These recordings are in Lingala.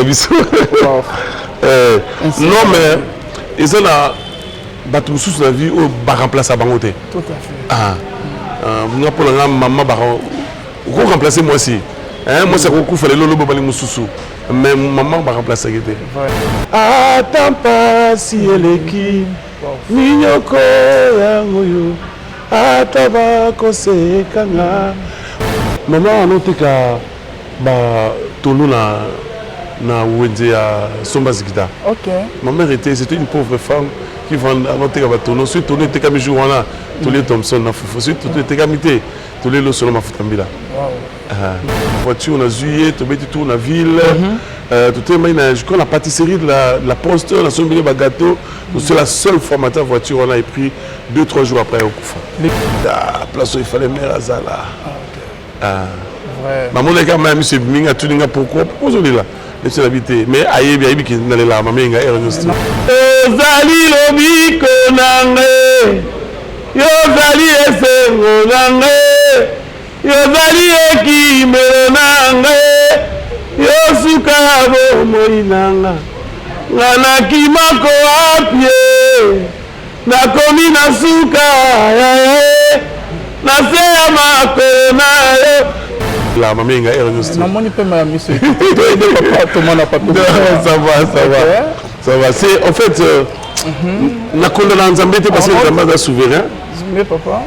biso. Non mais ils ont la bateau sous la vie au bar remplacer bangoté. Tout à fait. Moi pour la maman baron vous remplacer moi aussi. Moi c'est beaucoup fallait lolo bobali mususu. Mais maman va remplacer guité. Attends pas si elle est qui Ninyoko yanguyu ataba kose kanga. Maman anotika ba tolo na wenze ya Somba Zikita. OK. Ma mère c'était une pauvre femme qui vendait anotika ba tolo. Sur tolo était comme jour là. Tous les Thompson na fufu. Sur tolo était commeité. Tous les lo solo ma futambila. Voiture on a juillet, tu mets tout la ville. Tout est je crois la pâtisserie de la poste, la somme de gâteau. C'est la seule formateur voiture on a pris 2-3 jours après au Koufa. La place où il fallait mère Azala. Maman les gars même c'est minga tout ninga pourquoi aujourd'hui là laissez l'habiter mais aïe bien qui n'allait là maman inga ernest. Ozali lobi konange. Yo zali esengo nange. Yo zali ekimelonange. Yo sukabo moinanga. Ngana kimako apie. Na komi na suka na seya makona la maman inga ernest. Maman ni peut ma monsieur. Papa tout le monde a pas tout. Ça va c'est en fait na condamné Nzambe parce que Nzambe est souverain. Mais papa.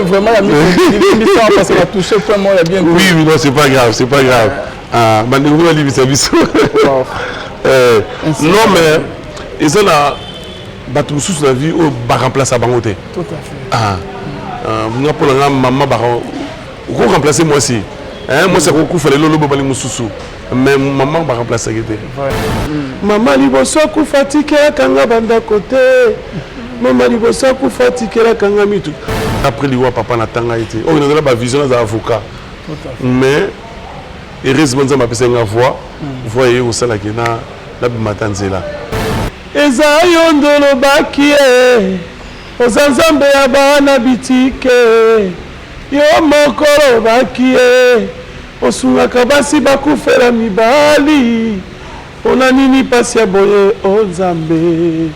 Vraiment la mission parce qu'elle a touché vraiment la bien. Oui non c'est pas grave. Bandeko la libisa biso. Non mais ils ont la bateau sous la vie au bar remplacer bangoté. Tout à fait. Moi pour la maman baron vous remplacer moi aussi. Moi c'est beaucoup fallait lolo bobali mususu. Mais maman va remplacer guité. Maman liboso ku fatike kanga banda côté. Maman liboso ku fatike kanga mitu. Après liwa papa na tanga été. Oh on a la vision des avocats. Mais heureusement ça m'a passé une voix. Voyez au sala qui na la matanzela. Eza yondolo bakie. Ozanzambe ya bana bitike. Yo mokoro bakie. Osungaka basi bakufela mibali. Ona nini pasi ya boye o Nzambe.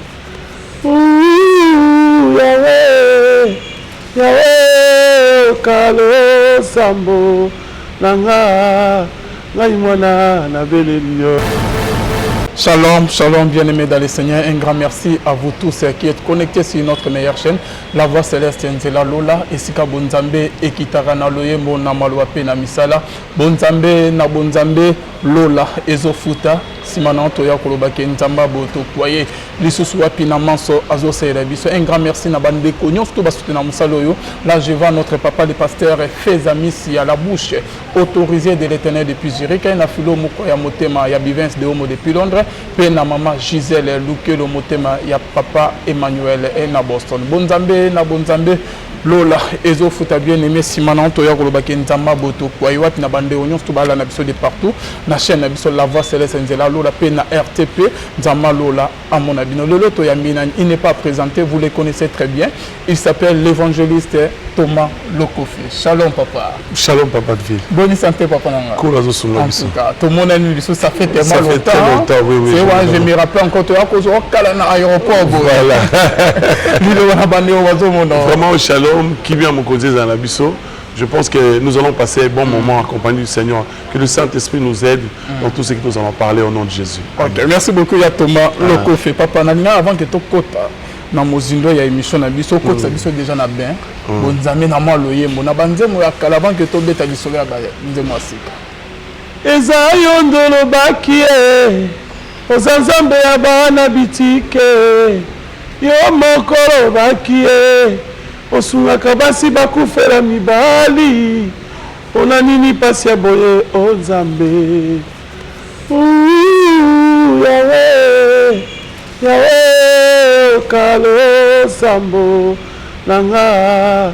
Yawe kalo sambo nanga ngai mwana na belelio. Shalom, shalom, bien-aimés dans le Seigneur. Un grand merci à vous tous qui êtes connectés sur notre meilleure chaîne, La Voix Céleste Nzela Lola, Esika Bonzambe, Ekitara na Loyembo na Maluape na Misala, Bonzambe na Bonzambe Lola, Ezofuta, Simananto ya Kolobake Nzamba Boto Kwaye, Lisusu wapi na Manso Azo Serebiso. Un grand merci na Bandeko, Nyonsto Basutena Musaloyo. Là, je vois notre papa, le pasteur Fezamis à la bouche, autorisé de l'Éternel depuis Zurich, et na Philo Mukoya Motema, ya Bivens de Homo depuis Londres. Pe na mama Gisèle Lukelo Motema ya papa Emmanuel et na Boston. Bonzambe na Bonzambe Lola Ezo Futa bien-aimé Simananto ya Kolobake Nzamba Boto Kwaiwat na bande oignon to bala na biso de partout na chaîne na biso La Voix Céleste Nzela Lola pe na RTP Nzamba Lola à mon abino Lolo to ya mina il n'est pas présenté, vous le connaissez très bien. Il s'appelle l'évangéliste Thomas Lokofi. Shalom papa. Shalom papa de ville. Bonne santé papa nanga. Courageusement sunga biso. En tout cas, tout le monde a vu ça fait tellement longtemps. Ça fait très longtemps, oui. C'est vrai, je me rappelle encore toi cause au kala na aéroport. Voilà. Vraiment Vraiment shalom qui vient me causer dans la biso. Je pense que nous allons passer un bon moment en compagnie du Seigneur. Que le Saint-Esprit nous aide dans tout ce que nous allons parler au nom de Jésus. Ok, merci beaucoup ya Thomas Lokofi. Papa Nanga avant que tu kota na mozindo ya émission na biso kota biso déjà na bien. Bonzambe na maloyembo na banzemo ya kala avant que to beta biso ya ba nzemo asika. Eza yondolo bakie. Ozanzambe ya bana bitike. Yo mokoro bakie. Osungaka basi bakufela mibali. Ona nini pasi ya boye o Nzambe. Yawe kalo sambo nanga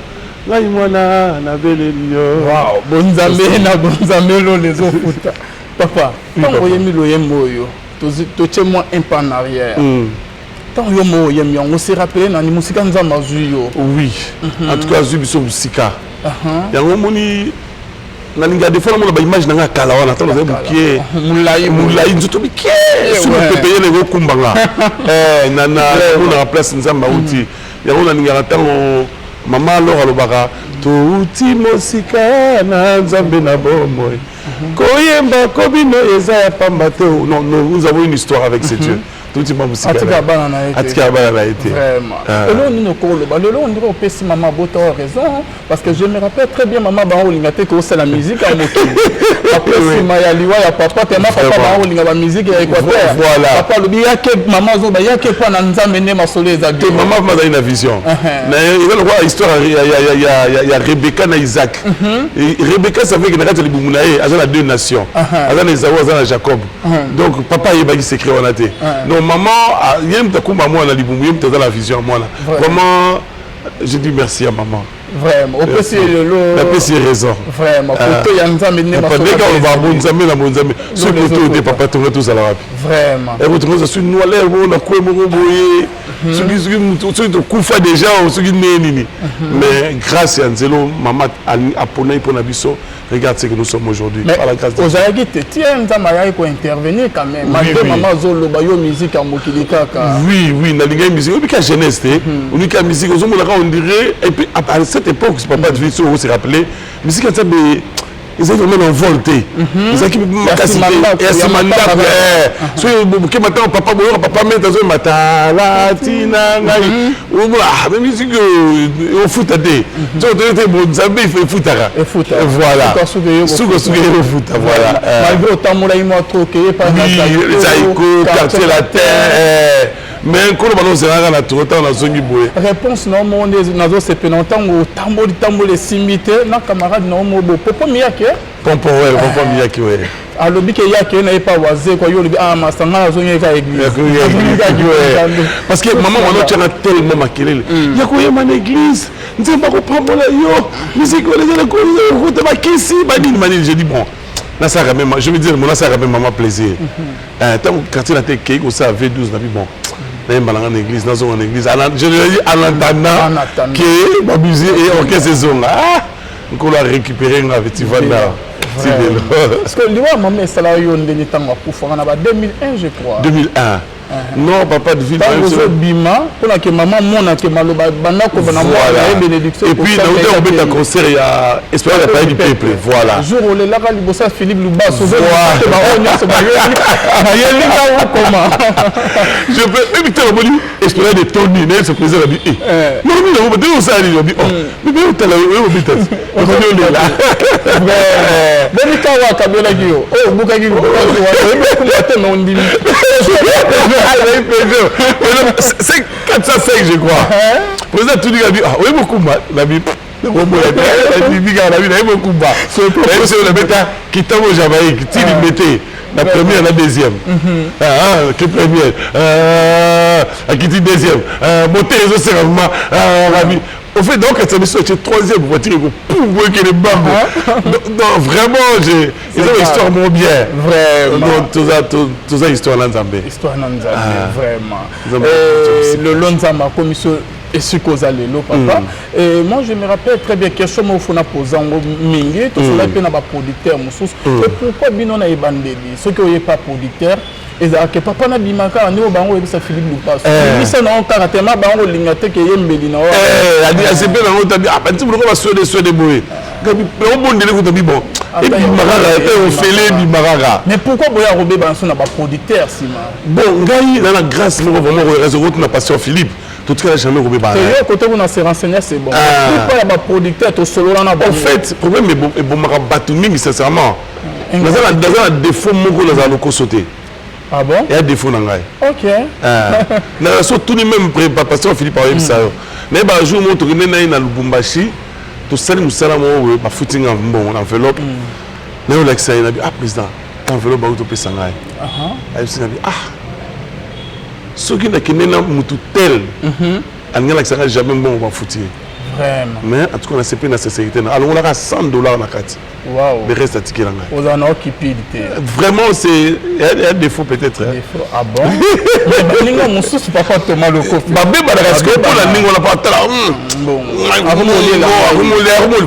ngai mwana na belelio. Wow, Bonzambe na Bonzambe lo les ofuta. Papa, quand vous yemi loyembo yo, to moi un pas en arrière. Tant yo mo yemi on se rappelle na ni musika nzamba zuyo. Oui. En tout cas zubiso musika. Yango moni nalinga des fois on a image nanga kala wana tant ça bukié moulaï nzoto bukié sur le pépé les kumbanga nana on a place nzamba outi ya on nalinga tango mama alors alobaka to uti mosika na nzambe na bomoy koyemba kobino eza ya pamba te non nous avons une histoire avec ces dieux tout le monde musical atika bana na été vraiment et nous nous ba le on dirait au pesi maman bota raison parce que je me rappelle très bien maman ba olingate ko c'est la musique à mokili après si maya liwa ya papa tellement papa ba olinga ba musique ya Équateur papa lobi ya ke maman zo ba ya ke pa na nzambe ne masolo eza de maman m'a donné une vision mais il va voir histoire il y a Rebecca na Isaac Rebecca ça fait que na kati libumuna e azana deux nations azana Esaü azana Jacob donc papa il va y s'écrire on a été maman, il y a la vision. Vraiment, je dis merci à maman. Vraiment, au PC la PC raison. Vraiment, pour y a un zame ne pas on va bon zame la bon zame. Ce côté des papas tourner tous à la rapide. Vraiment. Et vous trouvez ça sur nous aller on a quoi mon boyer. Ce qui te coufa déjà ce qui n'est nini. Mais grâce à Nzelo maman a poney pour nabiso. Regarde ce que nous sommes aujourd'hui. Par la grâce de Dieu. Aujourd'hui, tu as intervenir quand même. Maman Zolo bayo musique en mokilika. Oui, na musique. On dit jeunesse, on dit musique. On dirait et puis à cette époque, c'est pas de vie, on se rappelait. Musique ça ils ont vraiment envolé. Ils ont qui papa met dans un matin latina même musique au foot à des bon Zambie il faut foot voilà voilà malgré autant mon aïe moi trop que par quartier la terre mais quand on se rend à tout temps dans zone boé réponse non mon nazo c'est pendant temps au tambo les simité na camarade non mo popo miyake popo miyake ouais alobi ke yake na pas waze kwa yo lobi masanga zo nyeka église parce que maman on a tellement makelele ya ko yema na église nzemba ko pambola yo musique les gens ko te bakisi banini je dis bon là ça même je veux dire mon ça même maman plaisir tant quand il a été qui au ça V12 na bon dans l'église, dans une église. Je le dis en attendant que ma musique et ok saison là. On l'a récupéré avec Tivana. Parce que lui maman ça là yo ndeni tango pour faire en 2001 je crois. 2001. Non, papa de ville. Bima, pour que maman mona que maloba bana ko bana moi bénédiction. Et puis on fait un concert il y a Espérance la du peuple. Voilà. Jour où les là libosa Philippe Luba sauver ba on y se ba comment. Je peux même Victor Moni Espérance de Tony né se présenter la vie. Non non on peut ça aller mais mais tu là on peut être. On est là. Beni kawa kabela gio. Oh buka gio. On on dit c'est 405 je crois. Président tout dit ah oui beaucoup mal la vie beaucoup bas. C'est le bêta qui tombe au Jamaïque, qui mettait la première la deuxième. Qui première qui dit deuxième. Monter les autres c'est au fait donc ça me soit troisième voiture pour voir que les bambous. Non vraiment j'ai ils ont une histoire bon bien. Vraiment. Tout ça histoire Nzambe. Histoire Nzambe vraiment. Le Lonzamba commission et ce qu'on a le papa. Et moi je me rappelle très bien question moi faut na poser en mingi tout cela que na ba producteur mususu. Et pourquoi bino na ebandeli ceux qui ont pas producteur et que papa na bimaka ni obango ebisa Philippe Lupas. Il ça na caractère bango lingate que yembeli na. A dit ACP na ngota ah petit ko ba so de boy. Gabi on bondele ko tabi bon. Et puis marara et on fait les marara. Mais pourquoi boya robé banso na ba producteur sima. Bon ngai na la grâce vraiment réseau na passion Philippe. Tout cas jamais robé ba. C'est côté on a se renseigner c'est bon. Pourquoi ba producteur to solo na ba. En fait, problème est bon mara batu mingi sincèrement. Dans un défaut moko na za loko sauter. Ah bon? Il y a des défauts dans l'ail. Ok. Na so tout les mêmes pasteur Philippe par ça. Mais ba jour mon tourner na Lubumbashi, to sali musala mo ba footing en bon enveloppe. Na o like ça na bi président, enveloppe ba to pesa ngai. Ai sina bi ce qui n'a qu'un mutu tel. Anga like ça jamais bon ba footing. Vraiment. Mais en tout cas on a CP na sécurité. Alors on a $100 na carte. Waouh. Le reste à ticket là. Aux en occupité. Vraiment c'est il y a des défauts peut-être. Défaut ah bon. Mais ninga mususu papa Thomas le coffre. Ba be ba parce que pour la ninga on a pas tala. Bon.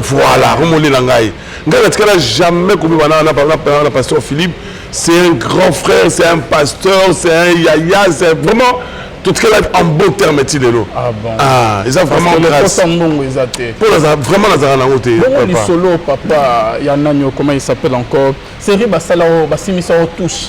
Voilà, remoler la ngai. Ngana jamais comme on a pasteur Philippe, c'est un grand frère, c'est un pasteur, c'est un yaya, c'est vraiment tout ce qu'elle a en beau terme de l'eau. Ah bon. Ah, ils ont vraiment grâce. Pour vraiment la côté. Bon, solo papa, il y a un agneau, comment il s'appelle encore? Série Basalao, Bassimisa touche.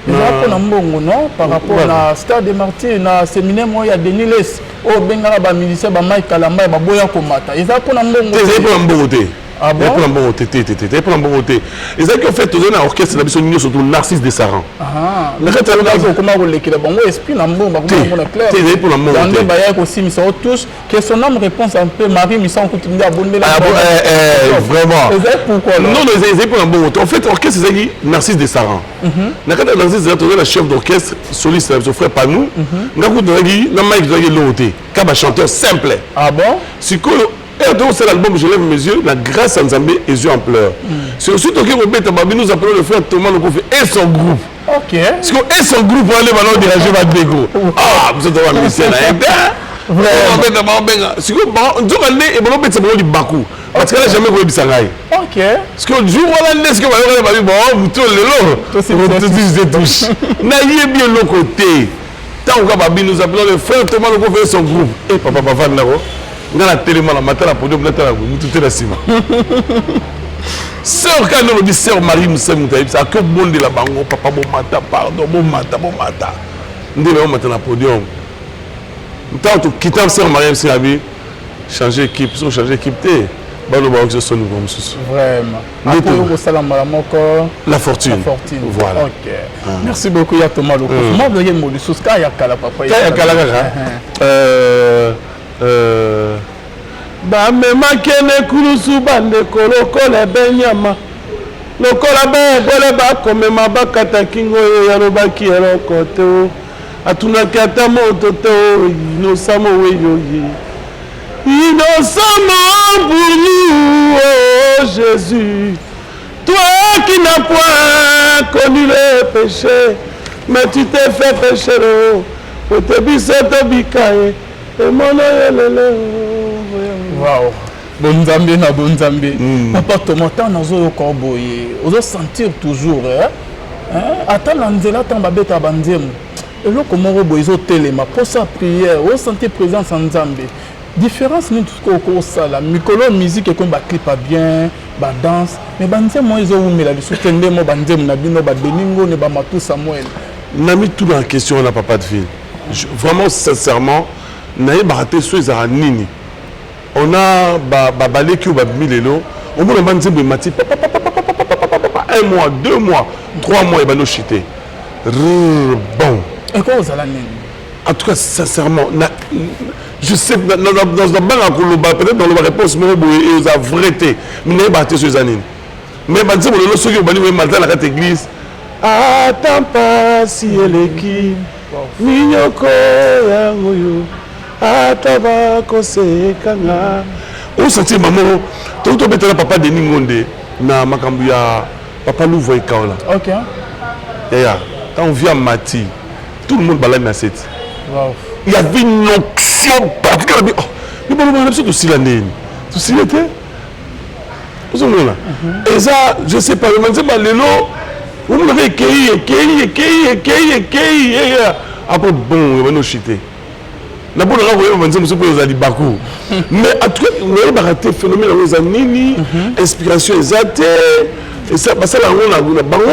Il y a un bon non par rapport à Stade de Martyrs, na séminaire moi il y a Denis Les, au Bengala ba ministère ba Mike Kalamba ba boya komata. Il y a un bon côté. Ah bon? Pour un bon côté, pour un bon côté. Ils ont fait tout un orchestre, la mission surtout Narcisse de Saran. Ah. Le reste comment vous l'écrivez? Bon, esprit n'ambo, bah comment on clair. C'est pour un bon côté. Dans le aussi, mais ça touche. Que son âme réponse un peu Marie, mais sans continuer à abonner la. Vraiment. Pourquoi non, c'est pour un bon côté. En fait, l'orchestre c'est Narcisse de Saran. Narcisse de Saran, la chef d'orchestre soliste, son frère Panou. Nakou Draghi, Namaïk Draghi l'auté. Kaba chanteur simple. Ah bon? Et donc c'est l'album Je lève mes yeux, la grâce à Nzambé et yeux en pleurs. C'est aussi que Robert Tababi nous appelons le frère Thomas Lokofe et son groupe. Ok. Parce que et son groupe pour aller maintenant diriger votre dégo. Ah, vous êtes un musicien là. Vraiment. C'est que bon, nous allons et bon c'est bon du Bakou. Parce que là jamais vous bisangai. Ok. Parce que jour voilà n'est-ce que va aller bon, vous tous les lots. Vous touche. N'ayez bien le côté. Tant que Babi nous appelons le frère Thomas Lokofe et son groupe. Et papa Van Naro. On a tellement la matin à podium, tout est la cima. Sœur, quand on dit sœur Marie, nous sommes ça que bon de la bango, papa, bon matin, pardon, bon matin. Nous devons maintenant à podium. Tant que quitter sœur Marie, c'est la vie, changer d'équipe, si on change d'équipe, Vraiment. La fortune. Voilà. Ok. Merci beaucoup, Thomas Loko. Moi, je vais vous dire, il y a Kala, papa. bamemaki kulusu bandeko lokola ebenyama lokola bebole bakomema bakata kingo oyo yalobaki eloko te atunaki ata moto te inosamo weyoye innocemment pour nous oh Jésus toi qui n'as point connu le péché mais tu t'es fait pécher otebise tobikaye Wow. Bonzambe na bonzambe. Papa Tomata nazo koboye. Ozo sentir toujours attends lanzela tamba beta banzemu. Elo komoro boizo telema pour sa prière, o sentir présence en Nzambe. Différence ni tout ko sala. Mikolo musique et comme ba clip bien, ba danse, mais banzemu izo umela bisutende mo banzemu na bino ba Deningo ne ba Matu Samuel. N'a mis tout dans la question la papa de fille. Vraiment sincèrement naïe baraté sur les aranini. On a balé qui a mis les lots. On a demandé de mati. 1 mois, 2 mois, 3 mois et ben nous chité. Bon. Et quoi vous allez en tout cas sincèrement, je sais dans le banc peut-être dans la réponse mais vous a vrété. Mais naïe baraté sur les aranini. Mais ben c'est le ceux qui ont banni matin la carte église. Attends pas si elle est qui. Minyoko yangoyo. Ataba kosekanga o senti maman toto betela papa de Ningonde na makambu ya papa Louvo Ekaola. OK. Ya quand on vient Mati tout le monde balade na cette. Wow. Il y avait une onction particulière. Mais bon on a tout aussi l'année. Tout si était. Vous savez là. Et ça je sais pas mais c'est pas le lot. On avait cueilli après bon on va nous chiter. La bonne Bakou. Mais en tout cas, on a raté phénomène aux années, inspiration exacte, et ça, parce que on a bango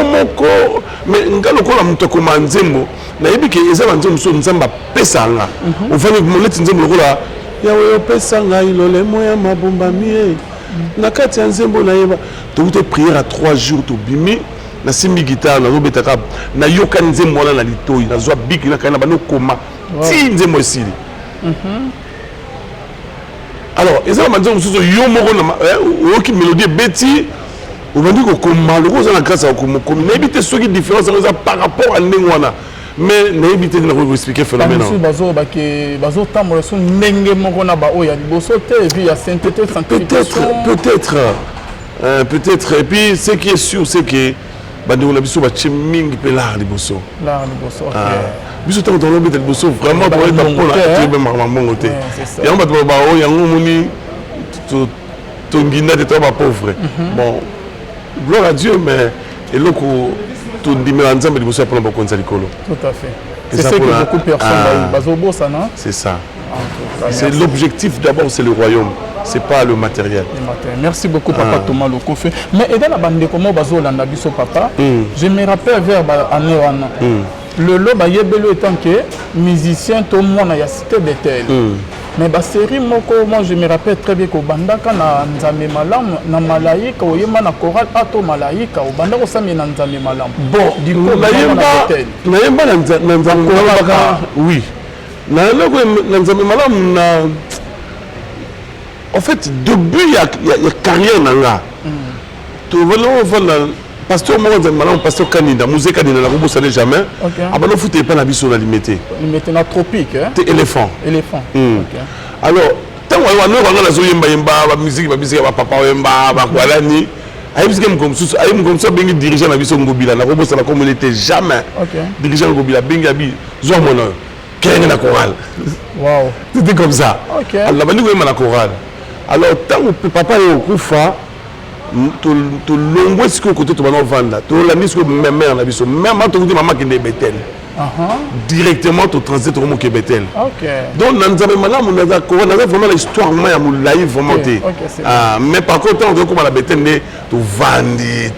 mais on a le corps monte comme Nzembo. Na yebi ke eza Nzembo so Nzamba pesanga. On va nous montrer Nzembo là. Ya wo pesanga ilole moya mabomba mie. Na kati Nzembo na yeba. Toute prière à 3 jours to bimi. Na simbi guitare na robetaka na yoka Nzembo na litoi na zwa big na kana bano koma. Ti Nzembo sili. Alors, ils ont dit que qui mélodie Betty, on va dire que malheureusement la grâce à comme n'habite ce qui différence par rapport à Nengwana, mais n'habite de nous expliquer phénomène. Peut-être et puis ce qui est sûr c'est que on a biso ba chiming pe l'art de bosso. L'art de bosso. OK. Biso tant dans le but de bosso vraiment pour être pour la tu même maman côté. Et on va te ba o yango moni Tonguina de toi, ma pauvre. Bon, gloire à Dieu, mais et là, tout le monde ensemble, il faut prendre beaucoup de l'école. Tout à fait. C'est ce que beaucoup de personnes c'est ça. C'est l'objectif d'abord, c'est le royaume. C'est pas le matériel. Merci beaucoup, Papa Thomas Lokofe. Mais et dans la bande comment bazo landa biso papa, je me rappelle vers année wana. Le loba yebelo étant que musicien tout monde a cité Bethel. Mais la série, moi je me rappelle très bien qu'au Bandaka, na Nzambe Malam, na Malaïka, au Yéma na Choral, Ato Malaïka, au Bandaka, ça m'est na Nzambe Malam. Bon, du coup, na Yéma na Nzambe Malam, oui. Na Nzambe Malam, en fait, depuis il y a carrière nanga. Tu vois là, pasteur moi Nzambe Malam, pasteur Kanida, musique Kanida, la robo ça n'est jamais. Après le foot est pas la biso la limité. Limité na tropique, hein. Éléphant. Éléphant. Alors, tant qu'on a la zoyemba yemba, la musique, la papa yemba, la kwalani. Aïe, comme ça, bien dirigeant la biso Ngobila, la robo ça la comme il était jamais. Dirigeant Ngobila, bien gabi, zomono, qu'est-ce la chorale. Waouh. C'était comme ça. Alors, la bande la chorale. Alors, tant que papa est au Koufa, tu l'envoies ce que côté tu vas vendre, tu l'as mis sur même mère la biso, même quand tu dis maman qui est Bethel. Directement tu transites au mot qui est Bethel. Donc dans Nzambe Malam on a vraiment l'histoire ya moulaï vraiment mais par contre on veut comme la Bethel tu vandi,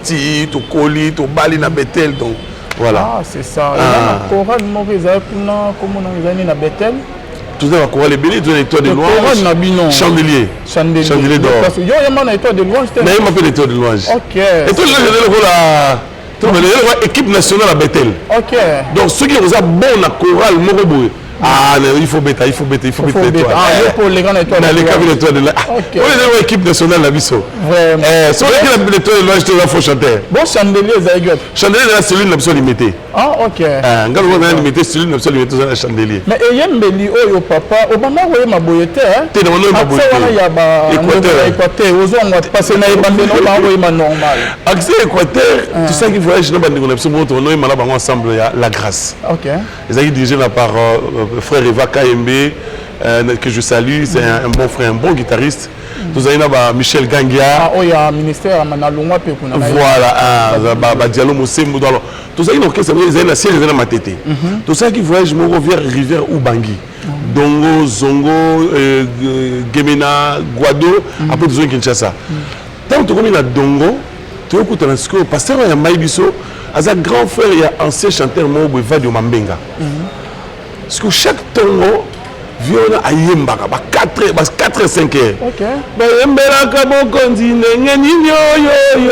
tu coli, tu bali na Bethel donc voilà. Ah c'est ça. La chorale Maurice comment on a na Bethel. Tout ça va courir les bénis, tu as l'étoile de louange. Chandelier. Chandelier d'or. Il y a une étoile de louange. Il y a une étoile de louange. Ok. Et tout le équipe nationale à Bethel. Ok. Donc ceux qui ont bon la chorale, Moroboé. Ah, il faut bêter, il faut bêter, il faut bêter l'étoile. Ah, pour les grandes étoiles. Les grandes étoiles de louange. Ok. On est l'équipe nationale à Bisso. Vraiment. Si on est l'étoile de louange, il faut chanter. Bon, chandelier, Zaïgot. Chandelier, c'est celui qui est limité. Ah, ok. Quand on a limité, c'est celui qui est limité dans le chandelier. Mais il y a un béli, oh, papa, au moment où il y a ma boyette, hein. Tu es dans le boyette. Il y a Équateur. Aux hommes, parce que il y a un normal. Accès Équateur, tu sais qu'il voyage dans le on est malade ensemble, la grâce. Ok. Ils ont dirigé par frère Eva Kayembe, que je salue, c'est un bon frère, un bon guitariste. Nous avons Michel Gangia. Ah, il y a un ministère à Manalonga. Voilà, Diallo Moussemou. Tout ça, ils ont un ciel, ils ont ma tête. Tout ça qui voyage, je me reviens rivière Ubangi. Dongo, Zongo, Gemena, Guado, après tout ça, Kinshasa. Tant que tu connais la Dongo, tu écoutes un discours, pasteur il y a Maïbiso, à un grand frère, il y a un ancien chanteur Mobo Vadio Mambenga. Parce que chaque tango, viona ayemba ba 4 et 5 heures. OK. Ba yembela ka bokonzi ndenge nini yo yo.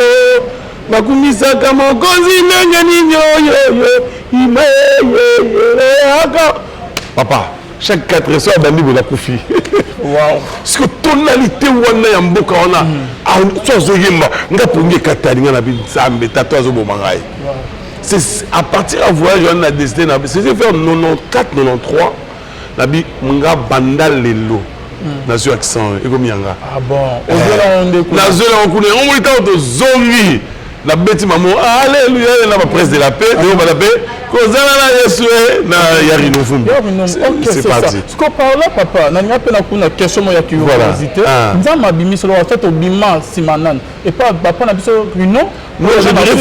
Bakumisa ka mokonzi ndenge nini yo yo. Ime aka. Papa, chaque 4 heures bandi bola kufi. Wow. Parce que tonalité wana ya mboka wana a tsozo yemba ngapunge katali ngana bi zambe tatozo bomangai. C'est à partir du voyage on a décidé c'est vers 94 93 nabi munga banda lelo nazo accent et comme yanga ah bon on nazo la on connaît on est au zombie la bête maman alléluia la presse de la paix de la paix kozala na Yesu na yarino fumbi c'est parti ce qu'on parle papa na nya pe na kuna question ya curiosité nzama bimiso lo fait obima simanan et pas papa na biso rino non je dirais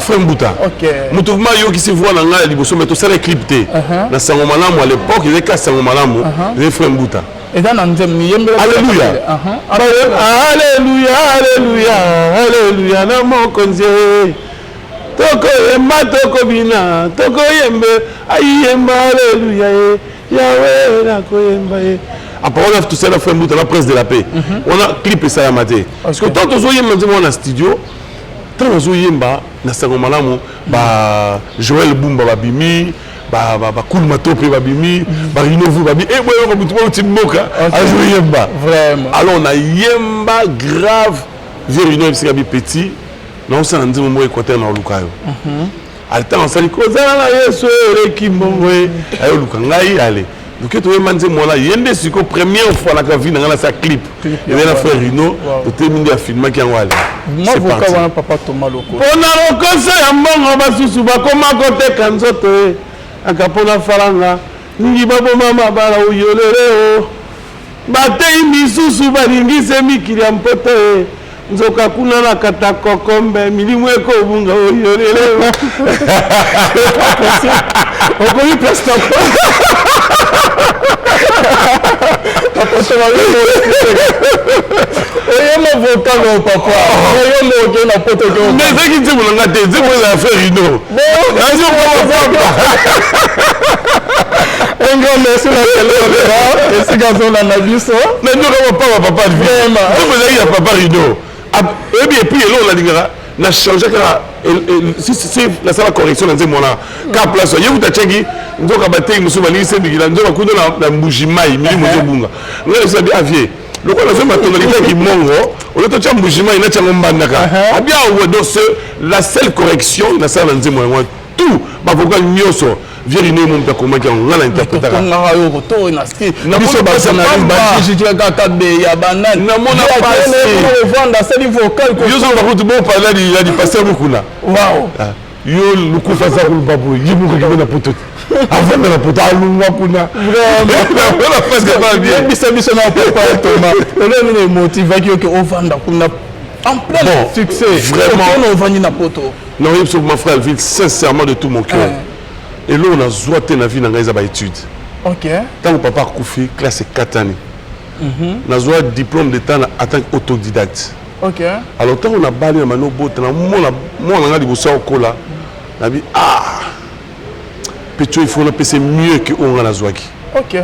Frembouta ok mouvement yo qui se voit na nga liboso mais to sala crypté na sango malamu à l'époque il était sango malamu les Frembouta et dans nzem ni yembela alléluia alléluia alléluia alléluia na mokonzi toko yemba toko bina toko yembe ayemba alléluia Yahweh na koyemba après on a tout ça la Frembouta la presse de la paix on a clipé ça à maté parce que tant aux yemba dans le studio tant aux yemba na sango malamu ba Joël Bumba babimi ba cool matope babimi ba rinovu babi et boyo ko mutuba utimboka a jouer yemba vraiment alors on a yemba grave virino ebisi petit non ça nzi mo Équateur na lukayo alta on sali kozala na Yesu eleki mbongwe ayo luka ngai ale donc tu manze moi là yende siko première fois la ka vie na sa clip et là frère Rino to terminer à filmer qui en wale moi voka wana papa Thomas Loko pona lokosa ya mbongo basusu bakoma koteka nzoto akapona faranga ningi baboma mabala uyoleleo batei misusu balingise mikili ya mpoto nzoka kuna na kata kokombe milimu ekobunga oyo lelo okomi pasta oyema vocal papa oyema oke na poto ke mais zaki nzembo nanga te nzembo eza faire rino un grand merci na télé esika azolanda biso nanyoka papa de vie nzembo ezalaki ya papa rino et puis eloko nalingaka na change kaka si nasala correction na nzembo wana ka place ye kuta tiaki nzoka batei mosusu balingisi ebikila nzoka kuna na mbujimai milimo ezobunga ngai nasobi avie lokola nazo matongo litaki mongo ole totia mbujimai natia yango mbandaka abia awe donc la seule correction nasala na nzembo yango tout bavocal nyonso vierine mo mta komaki yango ngana interprétaka ngaka yo koto na ski biso bajournaliste bajijika kaka be ya banani namona pasi vanda seli vocal ko yo so bakutu bo parler di pasteur mukuna wow yo lukufa za kulbabu yibu ko kibena poto avant de la poto alunga kuna vraiment parce que pas bien biso na papa Thomas ole ni motive ki ko vanda kuna en plein succès vraiment on vandi na poto non yebso mon frère ville sincèrement de tout mon cœur et là on a zoité na vie na ngaisa ba étude OK tant papa akufi classe 4 années na zoa diplôme d'état en tant qu'autodidacte OK alors tant on a balé na mano bota na moi nga liboso okola na bi Pecho il faut la passer mieux que on a zoaki OK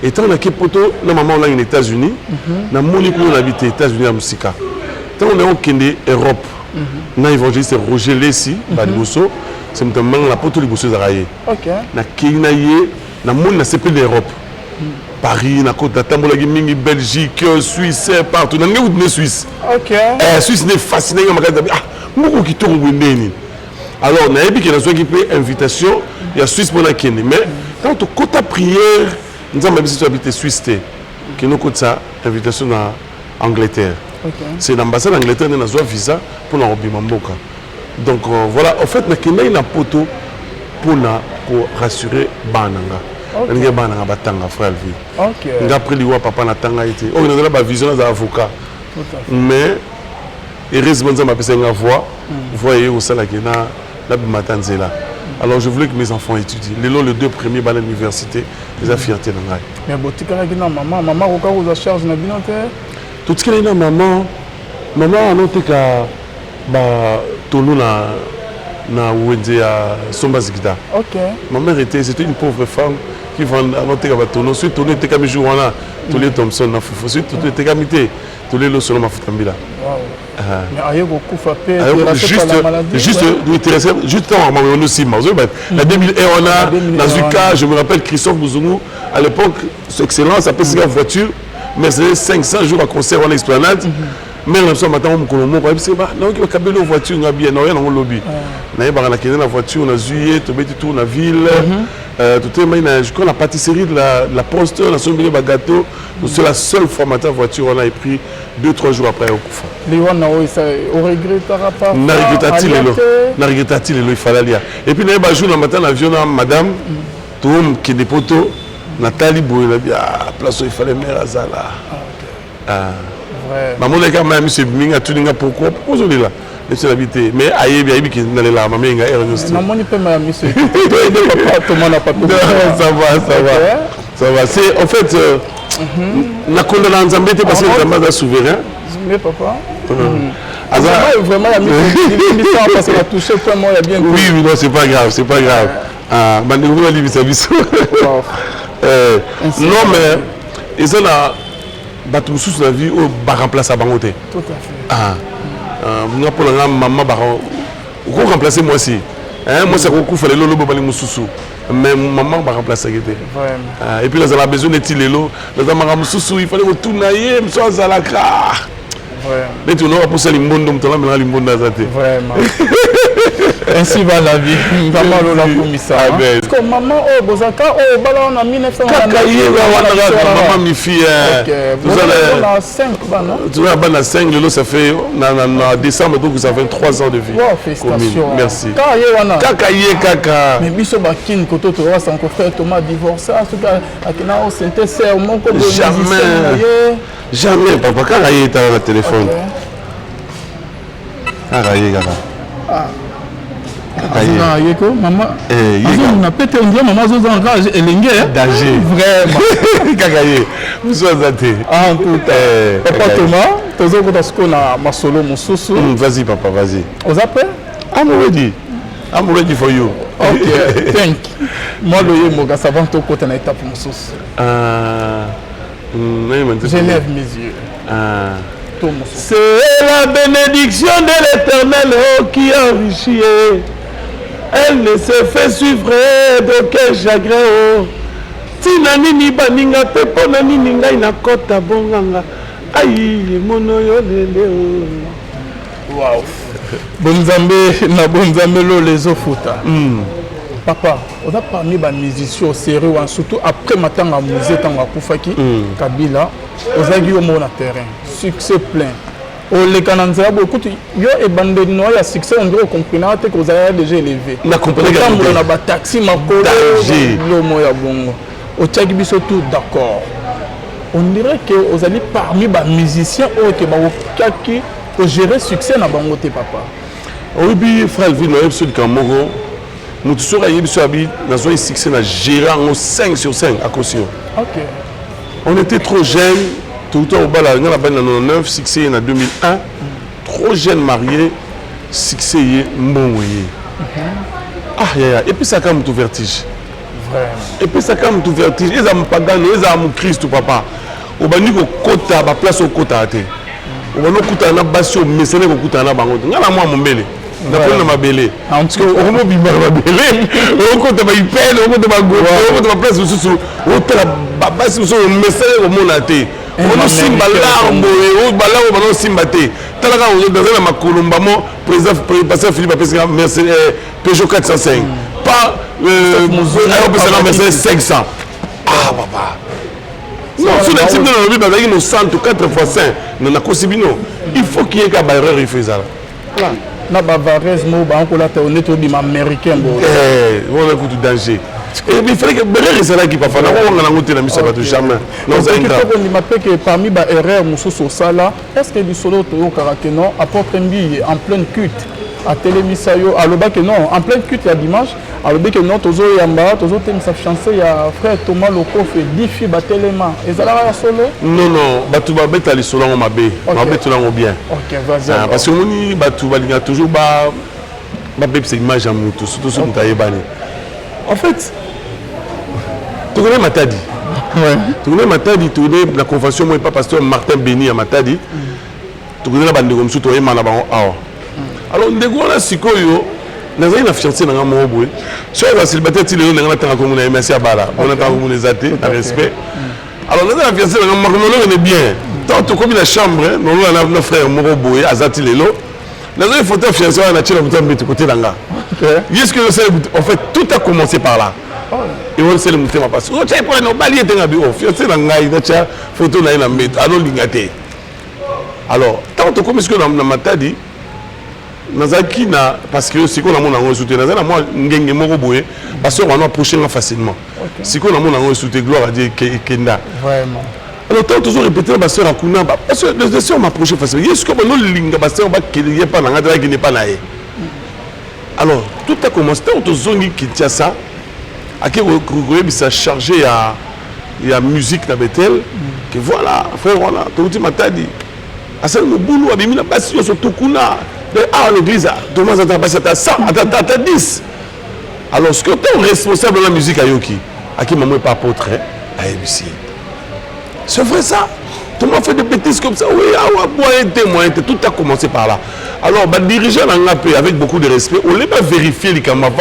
et tant on a poto na maman on a aux États-Unis na moni ko on habite aux États-Unis à Musika tant on est au Kenya Europe na évangéliste Roger Lessi ba liboso c'est notamment la poto liboso zaraye OK na Kenya yé na moni na CP d'Europe Paris na côte d'Atambola mingi Belgique Suisse partout na ngou Suisse OK Suisse n'est fasciné makata moko kitongo ndeni alors na yebi que na zoaki pe invitation il y a Suisse pour la Kenya mais quand tu côté prière nous avons habité habiter Suisse que nous côté ça invitation à Angleterre c'est l'ambassade d'Angleterre na zo visa pour na robima mboka donc voilà en fait na Kenya na poto pour na pour rassurer bananga ndenge bananga batanga frère vie OK ngaprès liwa papa na tanga été on a la vision des avocats mais heureusement ça m'a passé une voix voyez au sala qui na la matanzela. Alors je voulais que mes enfants étudient. Les deux premiers à l'université, les a fierté dans la. Mais botika la gina maman au cas où la charge na binote. Tout ce qu'il y a maman a noté que ba tolo na wende ya somba zikida. OK. Ma mère c'était une pauvre femme qui vendait à noter que ba tolo suite tolo était comme jour là. Tolo Thompson na fufu suite tolo était commeité. Tolo lo solo mafutambila. Wow. Mais ayoko kufa pe juste en maman aussi la 2001 on a Nazuka je me rappelle Christophe Bouzungu à l'époque c'est excellent ça peut une voiture mais c'est 500 jours à concert en esplanade mais on a matin on colombo c'est pas non qui va caber nos voitures on a bien rien dans le lobby na yeba na kena la voiture on a zuye to beti tour na ville tout est maina je connais la pâtisserie de la poste on a sombé ba gâteau c'est la seule fois matin voiture on a pris 2-3 jours après au Koufa. Liwana on regrettera pas. Na regrettati lelo il fallait lire. Et puis na ba jour na matin l'avion na madame Tom qui des poteaux Nathalie Boy la bien place il fallait mère azala. Vrai. Maman les gars même monsieur Minga tuninga pourquoi on est là. Monsieur l'habité mais ayebi ayebi qui na là maman nga erreur. Maman ni peut ma monsieur. Papa tout monde n'a pas tout. Ça va c'est en fait na condamné Nzambe parce que Nzambe est souverain. Mais papa. Vraiment la mission parce qu'on a touché point moi il y a bien. Oui non c'est pas grave. Ah bandeko ba libisa biso. Non mais et ça là bato mususu la vie au ba remplacer bango te. Tout à fait. Nga pour la maman ba ko remplacer moi aussi. Moi c'est ko fa lelo bo bali mususu. Mais maman va remplacer Guédé. Et puis là, on a besoin de Tilelo. Là, on a besoin il fallait retourner. Il faut aller à la cra. Mais tu n'as pas poussé l'imbondo, tu n'as pas l'imbondo à zate. Vraiment. Ainsi va la vie. Maman Lola Koumissa. Parce que maman, oh, Bozaka, oh, Balon en 1900. Maman, mi fille. Vous avez 5 non? Tu as 5, ça fait en décembre, donc ça fait 3 ans de vie. Wow, félicitations. Merci. Kakaye, kaka. Mais biso bakin koto to wa son frère Thomas divorcé, en tout cas, akina o sente ser mon ko jamais, papa, Kakaye est à la téléphone. Kakaye, kaka. Ah. Kakaye ko maman. On a pété on dit maman zo engage elenge danger. Vraiment. Kakaye. Vous êtes athée. En tout cas. Papa Thomas, tozo ko tasko na masolo mususu. Vas-y papa, vas-y. Aux appels? I'm ready for you. Ok, thank you. Moi, le Moga, ça va te côté na étape mususu. Je lève mes yeux. C'est la bénédiction de l'Éternel qui enrichit. Elle ne se fait suivre d'aucun chagrin. Tina nini baninga pe pona nini ngai na kota bonganga. Aïe mono yo lele. Wow. Bonzambe lo les ofuta. Papa, on a parmi les musiciens au sérieux, surtout après matin à musée tanga kufaki Kabila, aux aiguilles au monde terrain, succès plein. Au les cananzara beaucoup yo et bande noya succès on doit comprendre que vous avez déjà élevé. Na comprendre que on a ba taxi makolo lo moya bongo. Au tchaki biso tout d'accord. On dirait que vous allez parmi les musiciens au que ba kaki pour gérer succès na bango te papa. Oui bi frère Vino episode Kamoro. Nous tous avons succès à gérer en 5 sur 5 à caution. Ok. On était trop jeunes, tout le temps au bal, on a 99, succès en 2001, trop jeunes mariés, succès bon. Et puis ça a tout vertige. Vraiment. Et puis ça a tout vertige. Ils ont pas gagné, ils ont Christ papa. Au bani ko kota, ba place au kota te. Au bani kota na basi au mesene ko kota na bango. Ngala moi mon bele. D'après ma belle, parce que au moment où ma belle, au côté de ma peine, au côté de ma go, au côté de ma place sous au la base sous le message au monde athée. On simba l'arme, au balao, on simba té. Talaka on dans ma colombamo, président Philippe Apesca, Peugeot 405. Pas Mercedes 500. Ah papa. Non, sur le type de la vie, nous 104 fois 5, nous avons il faut qu'il y ait un barrière qui fait ça. Na Bavarese mo ba ko la te on est au bim américain bo on a beaucoup de danger et il fallait que Bérère c'est là qui pas faire on a ngoté na mission pas jamais non ça il faut qu'on m'appelle que parmi ba erreur mususu sala est-ce que du solo to karaké non apôtre Mbi en pleine culte à télémisayo aloba que non en pleine culte la dimanche aloba que non tozo yamba tozo tem sa chancer ya frère Thomas Loko fait 10 filles ba téléma ezala ya solo non batu ba beta les solo on mabe mabe to lango bien OK vas-y parce que moni batu ba linga toujours ba bebe c'est image en moto surtout sur Mutayebani en fait tu connais Matadi tu connais Matadi tu connais la convention moi pas pasteur Martin Béni à Matadi tu connais la bande comme surtout Emma na ba alors ndeko na sikoyo nazali na fiancé na ngamo boye so va célibataire ti lelo na tanga ko mona merci abala on a tanga ko mona zate na respect alors nazali na fiancé na ngamo on est bien tant comme la chambre non là na frère moko boye azati lelo nazali photo fiancé na tila mutambe de côté langa est-ce que en fait tout a commencé par là et on sait le mutema passe o tchai pour no bali etenga bi o fiancé na ngai na tcha photo na ina mbeto alo lingate alors tant comme ce que na Matadi nazaki na parce que siko na mona ngo soutenir nazana moi ngenge moko boye parce qu'on a approché facilement siko na mona ngo soutenir gloire à Dieu kenda vraiment alors tant toujours répéter ba sœur akuna parce que les sœurs m'approcher facilement est-ce que bon linga ba sœur ba qu'il pas na ngata qui n'est pas naé alors tout a commencé tant zongi Kinshasa ake ko bisa chargé à musique na Bethel que voilà frère voilà tout Matadi asal mo boulou abimi na basi so tukuna à l'église, Thomas a passé à 100, à 10. Alors, ce que tu es responsable de la musique à Yoki, à qui maman n'est pas apôtre, à ABC. C'est vrai ça. Thomas fait des bêtises comme ça. Oui, témoin, tout a commencé par là. Alors, dirigeant en AP avec beaucoup de respect, on ne pas vérifier les camarades,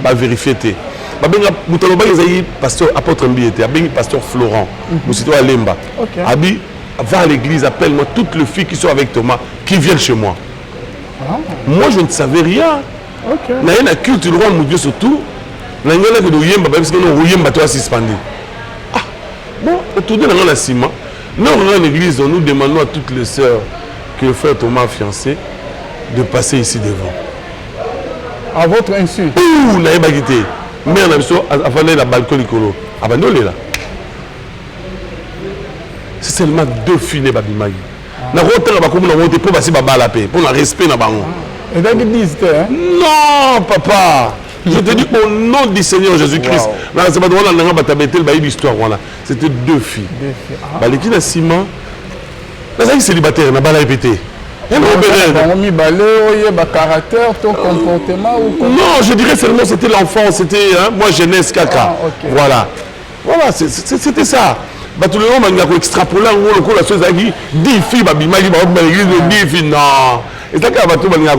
pas vérifier. Moutaloba, il y a pasteur apôtre Mbi, il y a pasteur Florent, Moussito Alemba. Abi, va à l'église, appelle-moi toutes les filles qui sont avec Thomas, qui viennent chez moi. Moi, je ne savais rien. na ye na culture roi modio surtout na ngala que oyemba parce que non oyemba toi suspendu ah bon autour de la ciment nous en église nous demandons à toutes les sœurs que le frère Thomas fiancé de passer ici devant à votre insu ouh na yeba quitté mais on a besoin avant la balcon licolo abandonné là c'est seulement 2 filles babimagi na rotanga bakomo na rote pour passer babala paix pour le respect na bango et donc ils disent non papa je te dis au nom du Seigneur Jésus-Christ là c'est pas droit na batabetel ba l'histoire voilà c'était 2 filles baliki na ciment là c'est célibataire na bala répété caractère, ton comportement ou non, je dirais seulement c'était l'enfant, c'était moi jeunesse caca. Voilà. Voilà, c'était ça. Bah tout le monde m'a extrapolé la chose à qui 10 filles babima qui va l'église de 10 filles non. Et ça quand bato banga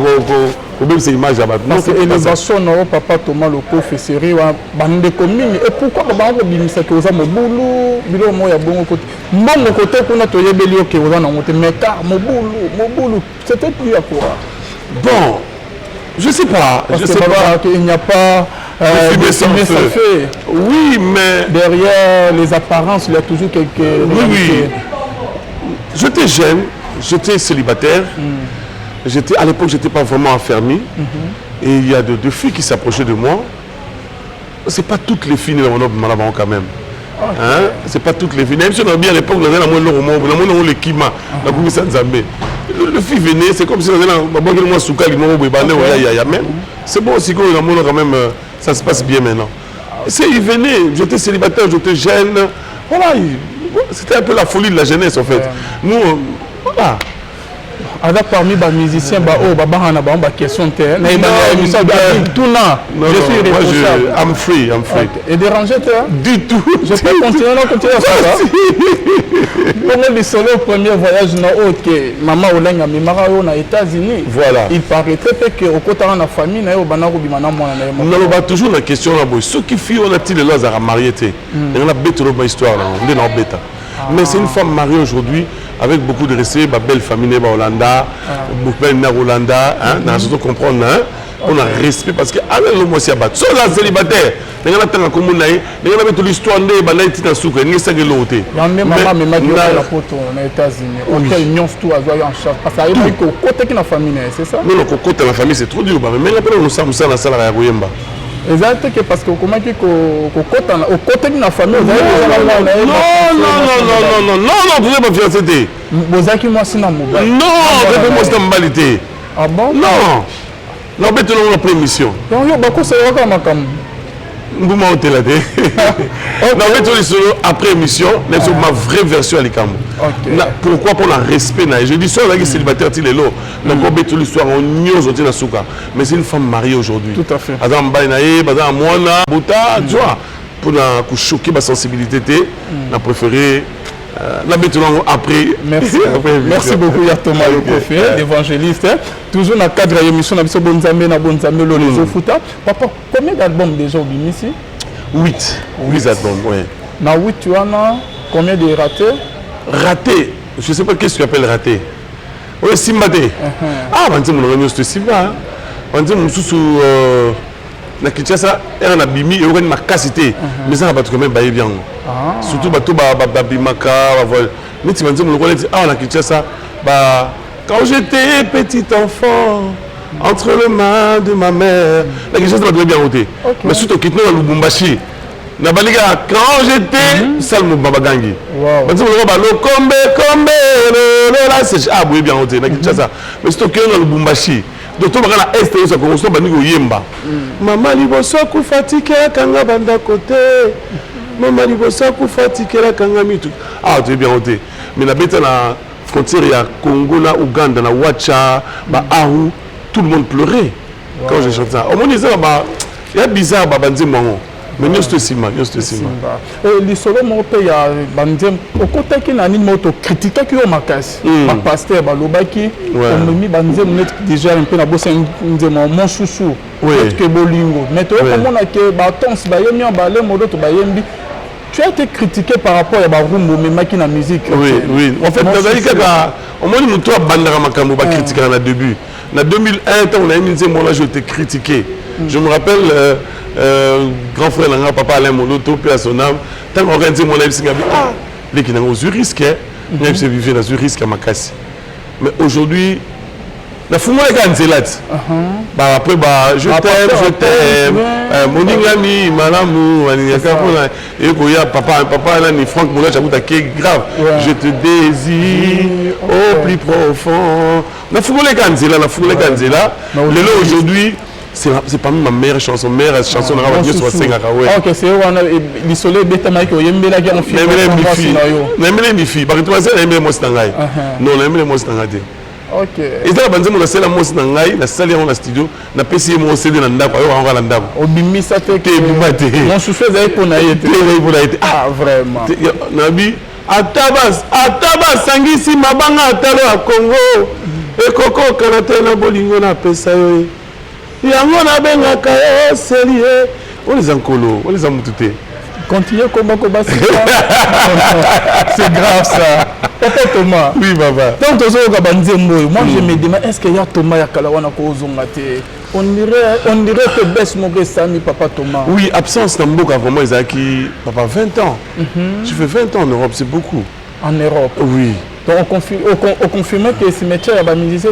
ko même ces images là non c'est élévation non papa Thomas le confesserie wa bande commune et pourquoi ba ko bimisa que oza mobulu bilo mo ya bongo côté mon côté kuna to yebeli o ke oza na moté mais car mobulu c'était plus à quoi bon je sais pas il n'y a pas fait. Oui mais derrière les apparences il y a toujours quelques oui j'étais jeune j'étais célibataire à l'époque, je n'étais pas vraiment enfermé. Et il y a 2 filles qui s'approchaient de moi. Ce n'est pas toutes les filles quand même. Hein? Ce n'est pas toutes les filles. Même si on a bien à l'époque, on avait le kima, le fille venait, c'est comme si on avait c'est bon aussi quand même, ça se passe bien maintenant. Il venait, j'étais célibataire, j'étais jeune. Voilà, c'était un peu la folie de la jeunesse en fait. Nous, voilà. Avec parmi les musiciens, question je suis responsable. I'm free. Okay. Et dérangé toi? Du tout. Je peux continuer à ça. Pour le solo premier voyage, ok, maman Olenga Mimara aux États-Unis. Voilà. Il paraîtrait que au côté de la famille, on a toujours la question là, ceux qui fuient, on a-t-il les lois à marier? On a bête dans l'histoire là, on est dans bête. Mais c'est une femme mariée aujourd'hui avec beaucoup de respect, ma belle famille n'est pas Hollanda, beaucoup de Hollanda, on surtout comprendre, on a respect parce que avec le mois c'est sur la célibataire, on a tant comme on a, on a toute l'histoire de balayer petit sucre, ni ça que l'autre. Mais maman me m'a dit la photo aux États-Unis. Auquel union tout à en charge parce que ça que côté qui la famille, c'est ça? Non, côté la famille c'est trop dur, mais après nous sommes ça dans la salle à Goyemba. Exactement, parce que comment tu au côté de la famille, non, vous n'avez pas fiancé. Vous avez moi si non, moi c'est en balité. Ah bon? Non, non, mais tu n'as pas émission. Non, il y a beaucoup de vous m'avez été là. Non, mais tu es après émission, mais c'est ma vraie version à l'Ikambo. Pourquoi pour le respect? Je dis ça, il est célibataire, il est là. Donc, on met l'histoire, on n'y ose pas souka. Mais c'est une femme mariée aujourd'hui. Tout à fait. Azam Bainaye, Bazam Moana, Bouta, tu vois, pour choquer ma sensibilité, on a préféré. Après. Merci. Merci beaucoup, Thomas le prophète, évangéliste. Toujours dans le cadre de l'émission, on a Bonzambe, les Ofuta. Papa, combien d'albums déjà au ici? 8 albums, oui. Dans 8, tu en as combien de ratés? Ratés? Je ne sais pas qu'est-ce que tu appelles raté. Oui, Simbate. Ah, on dit que c'est Simba. On dit que c'est na Kinshasa et na bimi et on a cassité mais ça va quand même bailler bien surtout bato ba bimaka voilà mais tu vas dire on dit ah na Kinshasa bah quand j'étais petit enfant entre les mains de ma mère la Kinshasa va bien ôter mais surtout quitter na Lubumbashi na baliga quand j'étais Salmo Babagangi bah tu on va le combe là c'est ah bien ôter na Kinshasa mais surtout que na Lubumbashi docteur bakala este ça commence bani ko yemba mama liboso ku fatike kanga banda côté mama liboso ku fatike la kanga mitu ah tu es bien ôté mais la bête na frontière ya Congo na Ouganda na Wacha ba Ahu tout le monde pleurait quand j'ai chanté ça au moins ça ba il y a bizarre ba banzi mwango mais nous c'est Simba les solo mon pays a bandem au côté qui n'a ni moto critiquer qui au makasi ma pasteur balobaki on mis bandem déjà un peu na bosse mon chouchou que bolingo mais toi comment on a que bâton si ba yemi en balé modo to ba yembi tu as été critiqué par rapport à Barumbo mais maki na musique oui en fait au moins nous toi bandara makambo ba critiquer na début En 2001, on a mis là, je t'ai critiqué. Je me rappelle, grand frère, papa Alain Moloto, paix à son âme, tant qu'on organisé mon live, ah, les qui n'ont eu risque, même si vivait dans un risque à ma casse. Mais aujourd'hui, la fumée est cancelée. Bah après, bah, je t'aime, mon ami, madame, et papa, là, ni Franck Moulin, j'avoue, qui grave. Je te désire au plus profond. La fumée est cancelée, la fumée est cancelée. Le lot aujourd'hui, c'est parmi ma meilleure chanson de la radio sur 5 à Kawé. Ok, c'est où on a l'isolé bêta maïko, il y a une belle guerre en film. Les filles, parce que tu vois, c'est les mots stangaï. Non, les mots stangaï. Ok. Et là, on a fait la mots stangaï, la salle dans le studio, on a passé mon CD dans le ndap, on va dans le ndap. Obimi, ça te mon souffle est pour naïté. Ah, vraiment. Nabi, Atabas, Sangisi, Mabanga, Atalo à Congo. Et Coco, Kanate, na Bolingo, na Pesayo. Yango na bengaka yo sérieux. On les encolo, on les a moututé. Continuez comment c'est grave ça. Papa Thomas. Oui, papa. Donc, moi je me demande, est-ce qu'il y a Thomas Yakalawana Kozongate? On dirait que Bess Mogesami, papa Thomas. Oui, absence dans Mboka, vraiment, ils ont acquis, papa, 20 ans. Tu fais 20 ans en Europe, c'est beaucoup. En Europe? Oui. Donc, on confirme que ce métier, il y a des musiciens.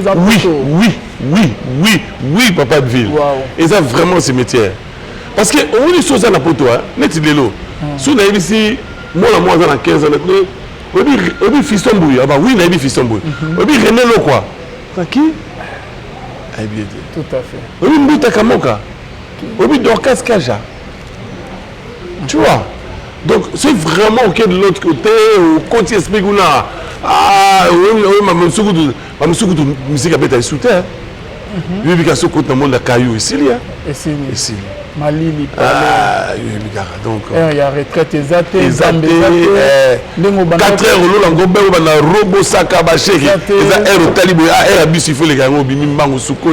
Oui, papa de ville. Wow. Et ça, vraiment, ce métier. Parce que, on dit chose à la poto, net de l'eau. Si on a ici, moi, dans 15 ans, on dit fiston bouille. Ah bah oui, on a dit fiston bouille. On dit René Lo, quoi. T'as qui? Tout à fait. On dit Mbouta Kamoka. On dit Dorcas Kaja. Tu vois? Donc, c'est vraiment OK de l'autre côté, au côté esprit qu'on a. Ah, oui, ma musique a été soutenu. Oui, parce que côté monde la caillou ici, là. Ici. Malili. Ah, oui, donc. Il y a retraite exacte. 4 heures, on a robot sakabaché. Il y a un talibé, un bus, il faut les gars, il faut que.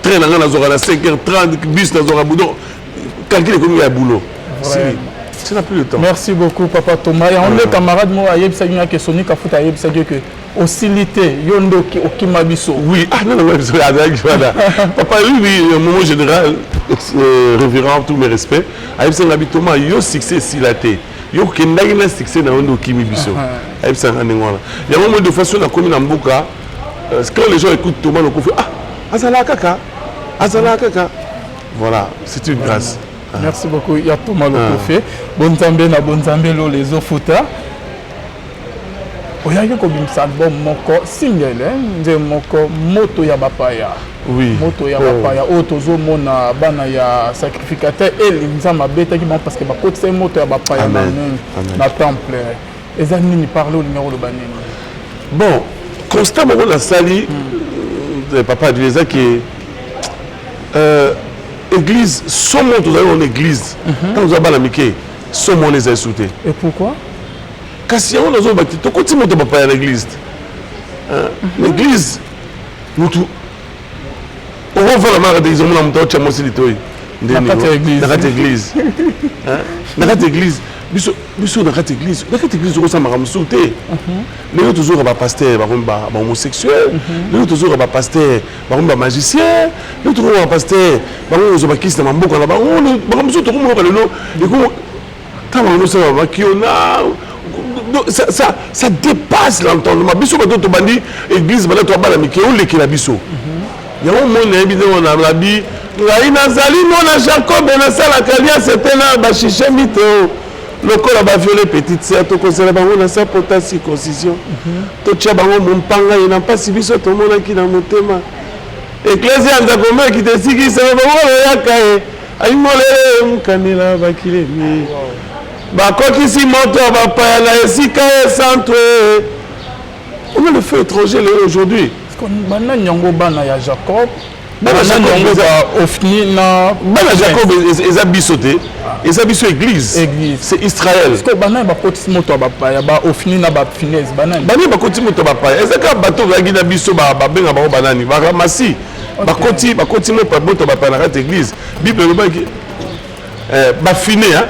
Train dans la 5h30, bus dans la boudon. Calculer comme il y a boulot. Tu n'as plus le temps. Merci beaucoup, papa Thomas. Et on est camarades, moi, Ayeb Sagna, qui est Sonic, à foutre Ayeb Sagna, que hostilité, Yondo, Okimabiso. Oui, ah non, papa, oui, au moment général, révérend tous mes respects. Ayeb Sagna, Thomas, yo succès silaté. Yo kendagi na succès dans Yondo Okimabiso. Ayeb Sagna, il y a un moment de façon, la commune en Mboka, quand les gens écoutent Thomas, on fait ah, Azala Kaka. Voilà, c'est une grâce. Merci beaucoup. Il y a Thomas Lokofé. Bonzambe na Bonzambe lo les ofuta. Oyaki ko bimsa album moko single nze moko moto ya bapaya. Oui. Moto ya bapaya o tozo mona bana ya sacrificateur et linzama betaki bon parce que ba côté moto ya bapaya na temple. Ezani ni parler au numéro de banini. Bon, constamment la sali papa du Leza qui église, sommes tous en église. Quand nous avons la Mickey, sommes les insultés. Et pourquoi? Parce que nous avons bâti, tu continues de pas à l'église. L'église, nous tout. On va voir la marque des hommes, on va faire un peu de l'église. Dans cette église, biso dans cette église, on s'en va sauter. Les autres toujours un pasteur, un homosexuel. Les autres toujours un pasteur, un magicien. Les autres toujours un pasteur, un qui se mambo quand ça dépasse l'entendement. Biso ba to bandi église ba to ba la miki on leki la biso. Ya on mon évidemment on a dit ngai nazali mona Jacob na sala kalia c'était là ba chiche mito. Le corps a violé petite sœur to conseiller bango na sa pota circoncision. To tia bango mon panga ina pas si biso to mona ki na motema. Ecclesia nzakoma ki te siki sa bango ya kae. Ai molele mkanila bakile mi. Bakokisi moto bapaya na esika centre. On a le feu étranger aujourd'hui. Parce qu'on a nyongo bana ya Jacob. Bana nyongo ba ofni na bana Jacob eza bisoté. Eza biso église. C'est Israël. Parce que bana ba kotisi moto bapaya ba ofni na ba finesse bana. Bana ba kotisi moto bapaya. Eza ka bato ba gina biso ba benga ba banani. Ba ramasi. Ba koti moto bapaya na église. Bible le ba ba finé hein.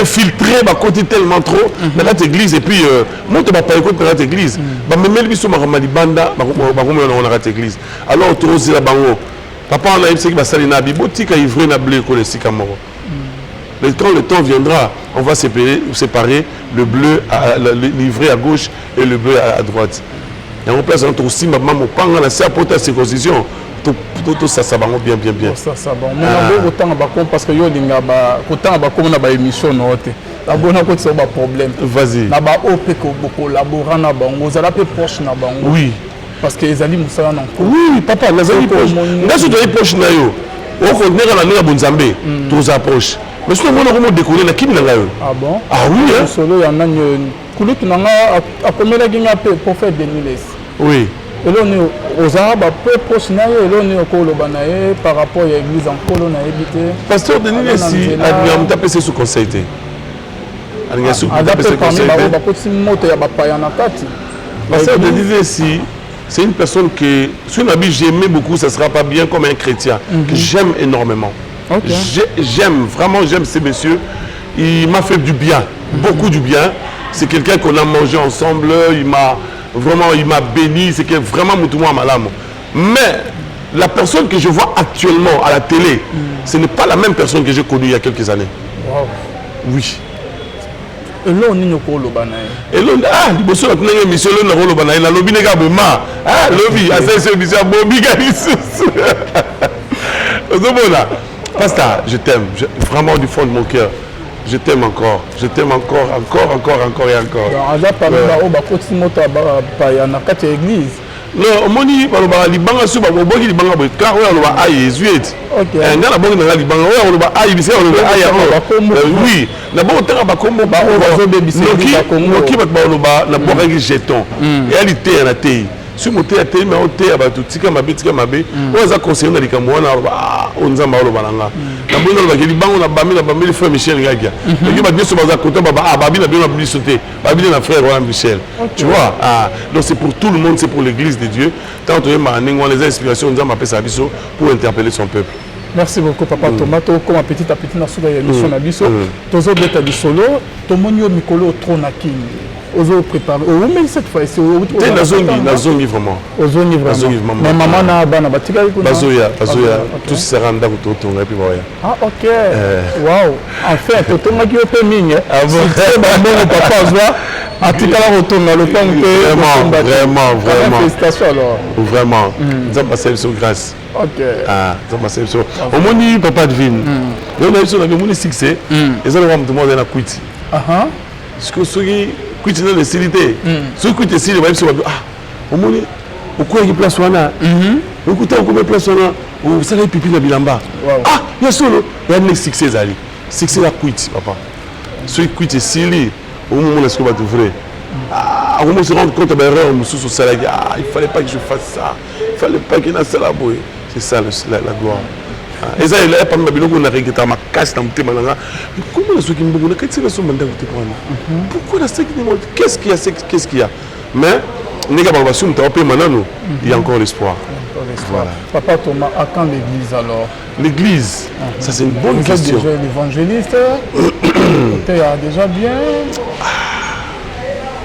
infiltrer ba côté tellement trop dans cette église et puis monte ba pas écoute dans cette église ba même biso makamali banda ba comme on a cette église alors trop la bango papa on a dit que ba salina bibotika ivrer na bleu ko le sikamoro. Quand le temps viendra, on va séparer le bleu, l'ivraie à gauche et le bleu à droite. Et on place entre aussi maman mon pang la serpente à circoncision. Tout ça ça va bien. Ça bon. Mais on autant parce que yo linga ba autant ba comme na ba émission note. La bonne côté c'est pas problème. Vas-y. Na ba opé ko collaborer na bango, za la pe proche na bango. Oui. Parce que les amis musala non. Oui, papa, na zali proche. Ngaso to proche na yo. O ko nera na nera bonzambe. Tous approche. Mais si on a décollé la kim là. Ah bon? Ah oui hein. Solo ya nani kulu tunanga a komela ginga pour faire des nuits. Oui. Et là on est aux arabes peu proche na yo, et là on est au koloba na ye par rapport à l'église en kolo na ebité. Pasteur Denis ici a me taper sous conseil té. Alinga sous taper sous conseil. Ba ko ti moto ya ba paya na kati. Pasteur Denis ici c'est une personne que si on a vu j'aimais beaucoup ça sera pas bien comme un chrétien que j'aime énormément. Okay. J'aime ces messieurs. Il m'a fait du bien, beaucoup du bien. C'est quelqu'un qu'on a mangé ensemble. Il m'a béni. C'est vraiment Moutouma Malam. Mais la personne que je vois actuellement à la télé, ce n'est pas la même personne que j'ai connue il y a quelques années. Wow. Oui. Et là, on est au Lobanaï. Et là, il y a une émission là, on est au lobby. Ah, lobby, c'est une émission Bobby Garissus. Pasteur, je t'aime, vraiment du fond de mon cœur. Je t'aime encore. Je t'aime encore et encore. Non, on dit que les banques sont pas bonnes, les banques sont car on va aïe, zuet. OK. On a la banque dans les banques, on va aïe, on va aïe. Oui, d'abord on t'a pas comme on va qui va pas la banque jeton. Et elle était à la télé. Si mon thé a été mais on thé a battu tika mabé on a conseillé dans les camerounais on a marre le balanga la bonne la qui bango na bami le frère Michel Gagia et qui va sur baza côté babi na bien na sauter babi na frère Roland Michel tu vois donc c'est pour tout le monde, c'est pour l'église de Dieu tant on les inspirations on a appelé ça biso pour interpeller son peuple. Merci beaucoup papa Thomas comme à petit na souga émission na biso tozo beta du solo tomonio mikolo tronaki ozo préparer ou même cette fois c'est na zongi vraiment mais maman na bana batika iko bazoya tout sera ndako totonga puis boya ah OK wow enfin totonga ki ope mingi bon papa zwa atika la rotonga le temps que vraiment félicitations alors vraiment ça passe sur grâce OK ça passe sur au moni papa divine on a eu sur la moni succès et ça le monde demande na quit parce que ceux qui dans les cilités ceux qui étaient cilités même si au moni au quoi il place wana écoutez on combien place wana au ça les pipi na bilamba il y a solo il y a succès zali succès la quit papa ceux qui étaient cilités au moment où est-ce que va t'ouvrir au moment où se rendre compte de l'erreur sous salaire il fallait pas que je fasse ça il fallait pas qu'il y ait ça là c'est ça la gloire. Et ça il est pas mal on a regretté ma casse dans mon thème là comment est-ce qu'il me dit qu'est-ce que c'est mandat de prendre pourquoi la qu'est-ce qu'il y a mais n'est pas pas sûr tu maintenant il y a encore l'espoir. Voilà. Papa Thomas, à quand l'église alors? L'église, ça c'est une bonne question. Vous êtes déjà l'évangéliste, tu es déjà bien.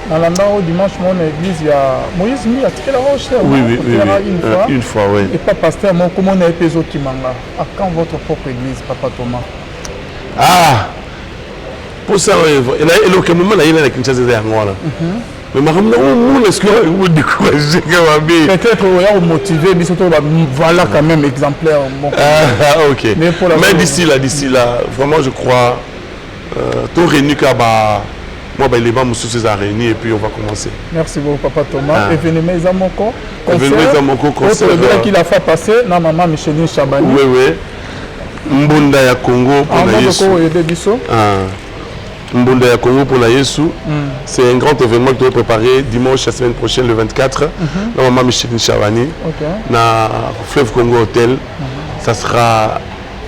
Dans la au dimanche, mon église, il y a Moïse mis à tirer la roche. Oui. Une fois, oui. Et pas pasteur, moi, comment on a épisode qui manga? À quand votre propre église, Papa Thomas? Pour ça, il a le moment là, il a la Kinshasa de Angola. Mais est-ce que vous découragez peut-être vous avez motivé, mais surtout voilà quand même exemplaire. OK. Mais d'ici là, vraiment je crois, tout réuni moi les membres sous ces réunis et puis on va commencer. Merci beaucoup Papa Thomas. Événement Zamoko. Concert. Qu'il a fait passer na maman Micheline Chabani. Oui. Mbunda ya Congo pour la Yesu. Mbunda ya Congo pour la Yesu. C'est un grand événement que tu dois préparer dimanche la semaine prochaine le 24. Na maman Micheline Chabani. Na Fleuve Congo Hotel. Ça sera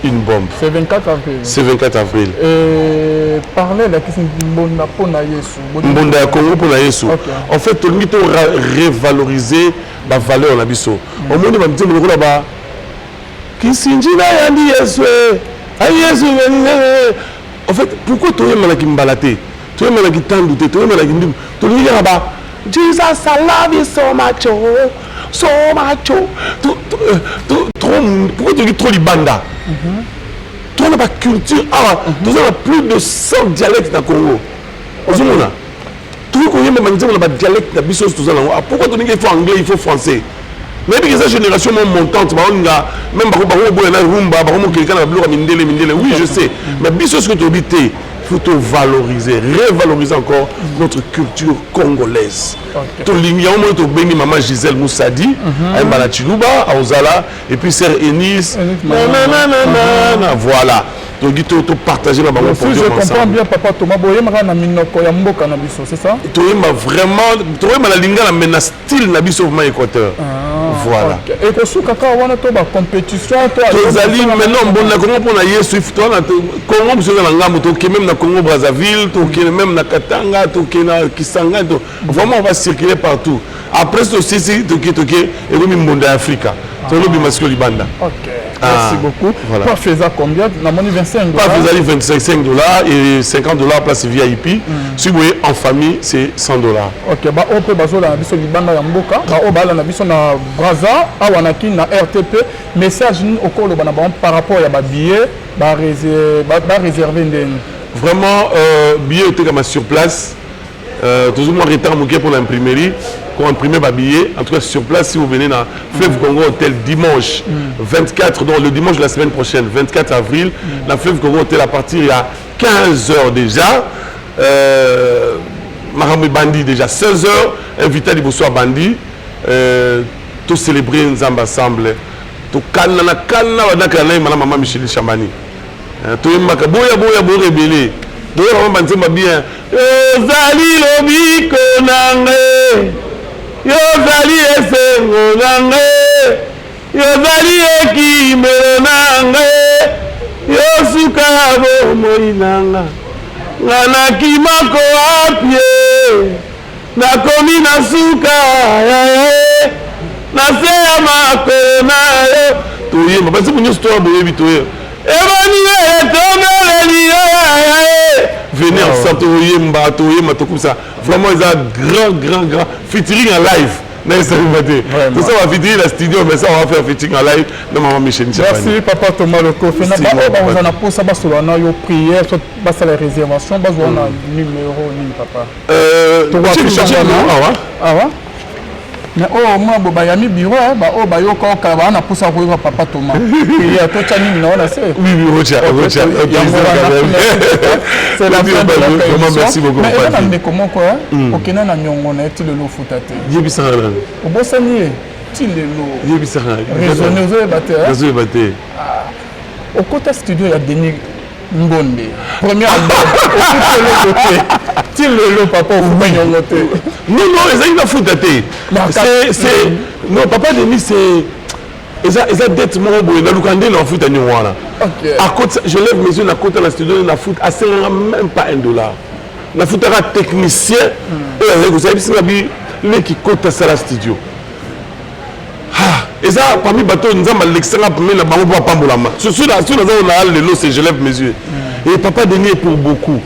une bombe. C'est 24 avril. C'est 24 avril. Et parlez de question Mbunda pour la Yesu. Mbunda ya Congo pour la Yesu. En fait, tout le monde a révalorisé la valeur de la biso. Au monde va me dire le là-bas. Kisinjina yandi Yesu. Yesu En fait, pourquoi tu es malaki mbalaté? Tu es malaki tandouté, tu es malaki ndim. Tu es malaki là-bas. Jesus, I love you so much, oh, so much, oh. Pourquoi tu dis trop libanda? Tu as pas culture. Ah, tu as plus de 100 dialectes dans le Congo. Tu connais même un dialecte de Bissos. Pourquoi tu dis qu'il faut anglais, il faut français? Mais que cette génération montante, même oui, je sais. Mais Bissos que tu dis, il faut te valoriser, revaloriser encore notre culture congolaise. Il y a au moins béni maman Gisèle Moussadi, à Mbalachilouba, à Ozala, et puis sœur Enis. Voilà. Donc il faut partager la balance. Si je comprends bien, papa Thomas, c'est ça? Tu as vraiment la linga la style na biso ma Équateur. Voilà. Et que sous kaka wana to ba compétition to ali maintenant bon na Congo pour na Yesu toi na Congo monsieur na ngambo to même na Congo Brazzaville to même na Katanga to na Kisanga to vraiment on va circuler partout. Après ce aussi to et le monde Africa. To le bimasco libanda. OK. Merci beaucoup. Voilà. Pas faisant combien? Na moni $25. Pas faisant $25 et $50 place VIP. Si vous voyez en famille, c'est $100. OK, bah on peut bazola na biso libanda ya mboka, ba o bala na biso na Brazza, awanaki na RTP, message ni okolo bana par rapport à ba billet, ba réserver ndeni. Vraiment billet était comme sur place. Toujours moins retard pour l'imprimerie. Pour imprimer ma billet, en tout cas sur place, si vous venez dans Fleuve Congo Hotel dimanche 24, donc le dimanche de la semaine prochaine, 24 avril, dans Fleuve Congo Hotel à partir il y a 15 h déjà. Maramé Bandi déjà 16 h, invité à Liboussoa Bandi, tout célébrer ensemble ensemble. Tout calme, maman Michel Chamani. Tout le monde boya rébellé. Donc on va dire bien. Zali lobi konangé. Yo zali esengo nange, yo zali ekimelo nange, yo sukabo moinanga, ngana kimako apye, nakomi na suka yae, na seya mako na yo. Toye, ma basi munyo sto aboyebi toye. Ebani etomeli yae. Venez en Santoye Mbatoye Matokusa. Vraiment, ils ont grand featuring en live. Tout ça, on va featuring la studio, mais ça, on va faire featuring en live de Maman Michel. Merci, papa Thomas Loko. On a pour ça, on a eu prière, on a les réservations, on a un numéro, papa. Tu veux chercher le numéro? Ah ouais? Mais oh moi bobayami bureau ba oh ba yo ko ka ba na poussa ko papa Thomas et ya to tani na wala c'est oui Rocha c'est la fin de la merci beaucoup mais comment quoi okena na nyongo na ti le lo futate yebisa ngala obosani ti le lo yebisa ngala raisonner zo baté au côté studio ya Denis Mbonde premier album le papa non ils ont futate c'est non papa Denis c'est ils ont dette mon boy na lukande na futa ni wana à côté je lève mes yeux na côté la studio na foot à même pas $1 na futara technicien et vous savez c'est bi les qui côté ça la studio et ça parmi bateau nous avons l'excellent premier la bango pour pambolama sur la le lot c'est je lève mes yeux et papa Denis est pour beaucoup.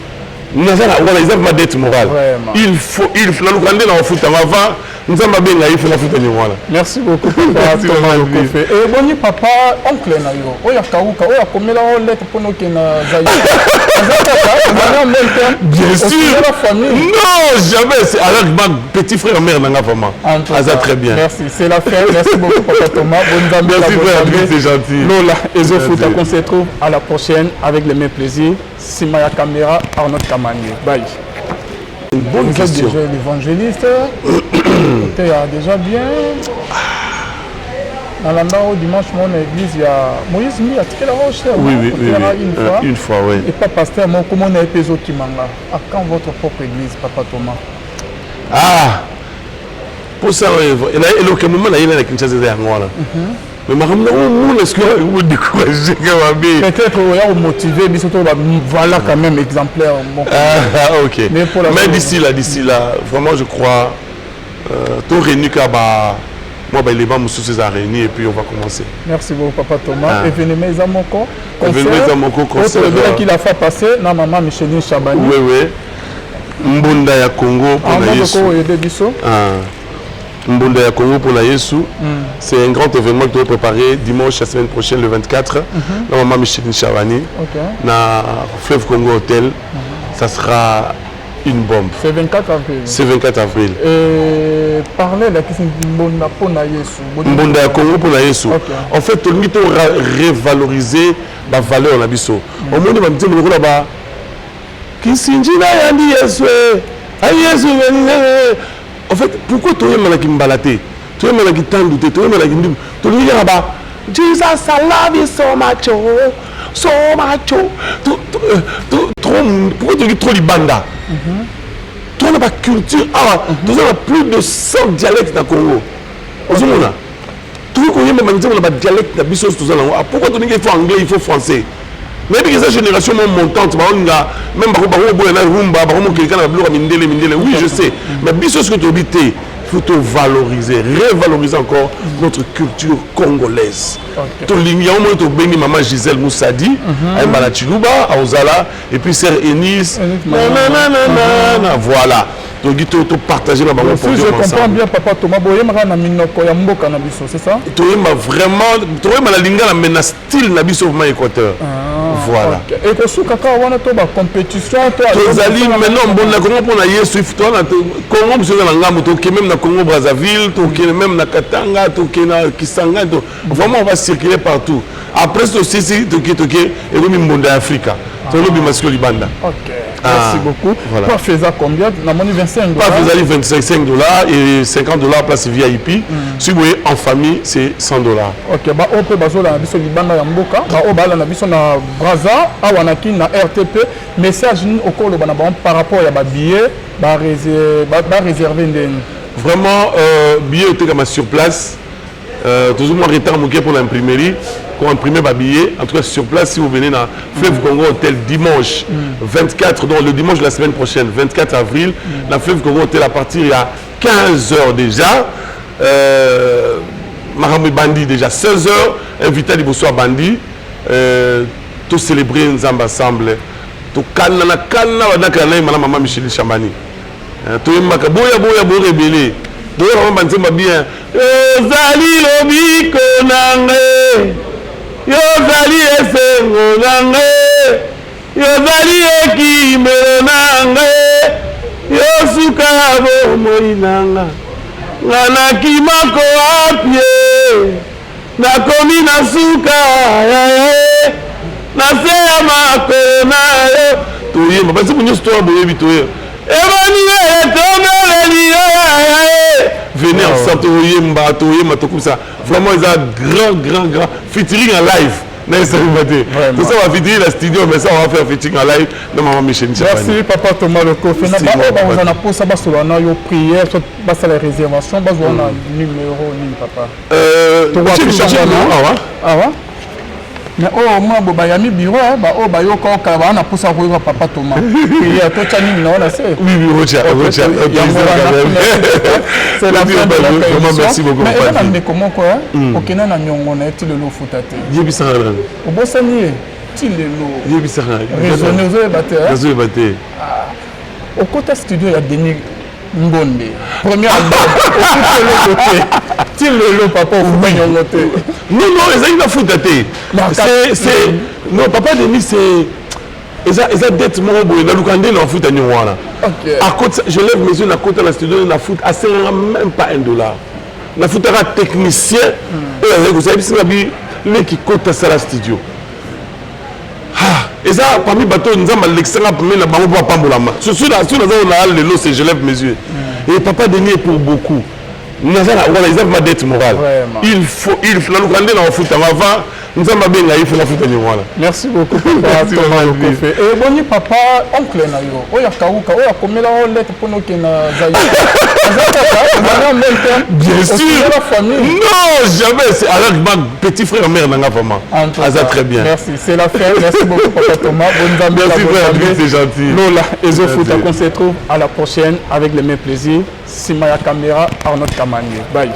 Nous avons ma dette morale. Il faut la lukande na foot avant nous avons bien il faut la foot ni voilà. Merci beaucoup papa Thomas Lokofe. Et boni papa oncle na yo. Oya kauka oya komela lettre pour nous na zaï. Bien sûr. Non, jamais c'est avec ma petit frère mère nanga vraiment. Ça très bien. Merci, c'est la fin. Merci beaucoup papa Thomas. Merci frère, c'est gentil. Lola et Foot on se retrouve à la prochaine avec le même plaisir. Simaya Caméra Arnaud Kamani. Bye. Une bonne question. Déjà l'évangéliste. Tu es déjà bien. Dans la au dimanche, mon église, il y a Moïse Mi, a tiré la roche. Oui. Une fois, oui. Et pas pasteur, moi, comment on a épisode qui manga. À quand votre propre église, papa Thomas? Ah! Pour ça, il y a le moment où il y a la Kinshasa de Angola. Mais est-ce que vous découragez peut-être qu'il y a motivé, mais surtout, voilà quand même exemplaire. Ok. Mais d'ici là, vraiment, je crois, tout réuni moi bah, les bancs sous à réunir et puis on va commencer. Merci beaucoup Papa Thomas. Événement Zamoko. Événement Zamoko concert. Qu'il a fait passer na maman Micheline Chabani. Oui oui. Mbunda ya Congo pour la Yesu. Mbunda ya Congo pour la Yesu. C'est un grand événement que tu vas préparer dimanche la semaine prochaine le 24. Na maman Micheline Chabani. Na Fleuve Congo Hotel. Ça sera une bombe. C'est 24 avril. C'est 24 avril. Et parler de la question de Mbunda pour la Yesu. Mbunda ya Congo pour la Yesu. En fait, tout le monde révaloriser la valeur na biso. Au monde va me dire le là-bas. Kisinjina yandi Yesu. Ay Yesu. En fait, pourquoi tu es malaki mbalate? Tu es malaki tandouté, tu es malaki ndim. Tu es là-bas. Jesus I love you so much. So much. Pourquoi tu dis trop libanda? Tu as pas culture. Tu as plus de 100 dialectes dans le Congo. Tu connais même un dialecte de Bissos. Pourquoi tu dis qu'il faut anglais, il faut français? Même que cette génération montante, même oui, je sais. Mais Bissos que tu habites, il faut te valoriser, revaloriser encore notre culture congolaise. Il y a un moment où tu as maman Gisèle Moussadi, à Mbalachilouba, à Ozala, et puis sœur Enis. Voilà. Donc, il faut partager la balance. Si je comprends bien, Papa Thomas, c'est ça? Tu as vraiment la linga la style Nabiso au Équateur. Voilà. Et que sous Kaka, on a une compétition. Tozali maintenant, bon, la Congo pour la Yesu, toi, la Congo, monsieur la Ngamo, tu es même na Congo Brazzaville, tu es même na Katanga, tu es na Kisanga. Vraiment, on va circuler partout. Après, c'est aussi, tu es et le monde d'Afrique. C'est le bimasco Libanda. Ok. Merci beaucoup. Voilà. Pas faisant combien? N'a monnaie 25 $. Pas faisant 25 $ et 50 $ place VIP. Si vous voyez en famille, c'est 100 $. Ok. Bah on peut baser la biso Libanda ya mboka. Bah on bala na biso na Brazza, awanaki na RTP. Message au cours le banabon par rapport à ba billet, ba réserver ndeni. Vraiment billet était comme sur place. Toujours moins retard pour l'imprimerie. Pour imprimer ma billet, en tout cas sur place, si vous venez dans Fleuve Congo Hotel dimanche 24, donc le dimanche de la semaine prochaine, 24 avril, dans Fleuve Congo Hotel à partir il y a 15 h déjà. Maramou Bandi déjà 16 h, invité à Liboussoa Bandi, tout célébrer ensemble ensemble. Tout canna maman Micheline Chabani. Tout boya rebelle. Donc on va dire bien. Zali lobi konange. Yozali esengo nange, yozali ekimelo nange, yosuka bomoi nanga, ngana kimako apye, nakomi na suka yae, naseya makolo nayo, toyemba, basi munyo stoa boyebi toye, ebani etongeleli yae. Venez ensemble, toyemba, tout comme ça. Vraiment, ils ont grand featuring en live. Tout ça, on va featuring la studio, mais ça, on va faire featuring en live de maman Micheline Chabani. Merci, Papa Thomas Loko. On a pour ça, on a une prière, on a la réservation, on a un numéro, papa. Tu veux changer le numéro? Ah ouais? Mais oh, moi, je suis bureau, je na poussa pour Papa Thomas. Il y a tout chani non là c'est. Oui, c'est la fin de la merci beaucoup. Mais comment quoi? OK na nyongo na ti le lo futate. Yebisa na. Obosani ti le lo. Yebisa na. Raisonner zo batteur. Raisonner batteur. Au côté studio il y a Denis Mbonde. Premier album. Ti le lo papa au nyongote. Non, ils ont futate. C'est non, papa Denis c'est ils ont dette mon boy na lukande na foot à Nyouana. À côté je lève mes yeux na côté la studio na foot à même pas $1. Na foot un technicien et vous savez si les qui compte à la studio. Ah, et ça parmi bateau nous avons l'excellent premier na bango pa pambolama. Sur la le lot c'est je lève mes yeux. Et papa Denis pour beaucoup. Nous avons ma dette morale. Il faut la lukande na foot avant. Nous avons bien il faut la foot à Nyouana. Merci beaucoup papa Thomas Lokofé. Et bon papa oncle na yo. Oya kauka, oya komela lettre pour nous na zaï. Bien sûr. Non, jamais. C'est alors ma petit frère mère nanga vraiment. Ça très bien. Merci, c'est la fin. Merci beaucoup papa Thomas. Bonne merci frère, c'est gentil. Lola et Zofoot, on se retrouve à la prochaine avec le même plaisir. Simaya Caméra, Arnaud Kamani. Bye.